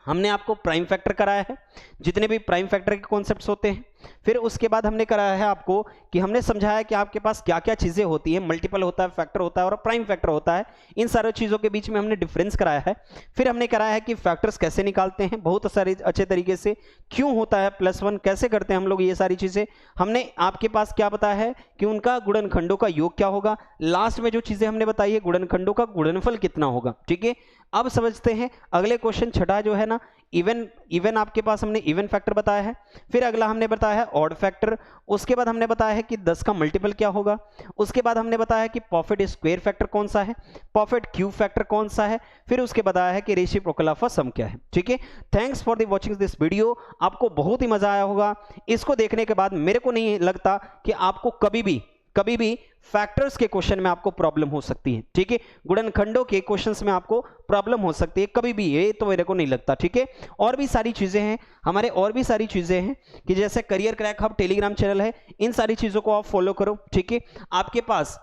S1: हमने आपको प्राइम फैक्टर कराया है, जितने भी प्राइम फैक्टर के कॉन्सेप्ट्स होते हैं। फिर उसके बाद हमने कराया है आपको कि हमने समझाया कि आपके पास क्या क्या चीजें होती हैं, मल्टीपल होता है, फैक्टर होता है और प्राइम फैक्टर होता है। इन सारी चीजों के बीच में हमने डिफरेंस कराया है। फिर हमने कराया है कि फैक्टर्स कैसे निकालते हैं बहुत सारे अच्छे तरीके से, क्यों होता है +1, कैसे करते हैं हम लोग, ये सारी चीजें हमने आपके पास क्या बताया है कि उनका गुणनखंडों का योग क्या होगा। लास्ट में जो चीजें हमने बताई है, गुणनखंडों का गुणनफल कितना होगा। ठीक है, अब समझते हैं अगले क्वेश्चन, छठा जो है ना, इवन आपके पास हमने इवन फैक्टर बताया है। फिर अगला हमने बताया है ऑड फैक्टर। उसके बाद हमने बताया है कि 10 का मल्टीपल क्या होगा। उसके बाद हमने बताया है कि प्रॉफिट स्क्वायर फैक्टर कौन सा है, प्रॉफिट क्यूब फैक्टर कौन सा है। फिर उसके बताया है कि रेसिप्रोकल ऑफ सम क्या है। ठीक है, thanks for the watching this video. आपको बहुत ही मजा आया होगा। इसको देखने के बाद मेरे को नहीं लगता कि आपको कभी भी फैक्टर्स के क्वेश्चन में आपको प्रॉब्लम हो सकती है। ठीक है, गुणनखंडों के क्वेश्चंस में आपको प्रॉब्लम हो सकती है कभी भी, ये तो मेरे को नहीं लगता। ठीक है, और भी सारी चीजें हैं हमारे, और भी सारी चीजें हैं कि जैसे career crack hub Telegram channel है, इन सारी चीजों को आप फॉलो करो। ठीक है, आपके पास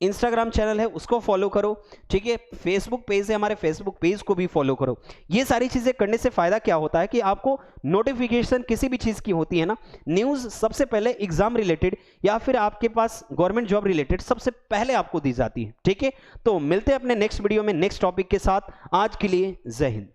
S1: इंस्टाग्राम चैनल है, उसको फॉलो करो। ठीक है, फेसबुक पेज है, हमारे फेसबुक पेज को भी फॉलो करो। ये सारी चीजें करने से फायदा क्या होता है कि आपको नोटिफिकेशन किसी भी चीज की होती है ना, न्यूज सबसे पहले एग्जाम रिलेटेड या फिर आपके पास गवर्नमेंट जॉब रिलेटेड सबसे पहले आपको दी जाती है। ठीक है, तो मिलते हैं अपने नेक्स्ट वीडियो में नेक्स्ट टॉपिक के साथ। आज के लिए जय हिंद।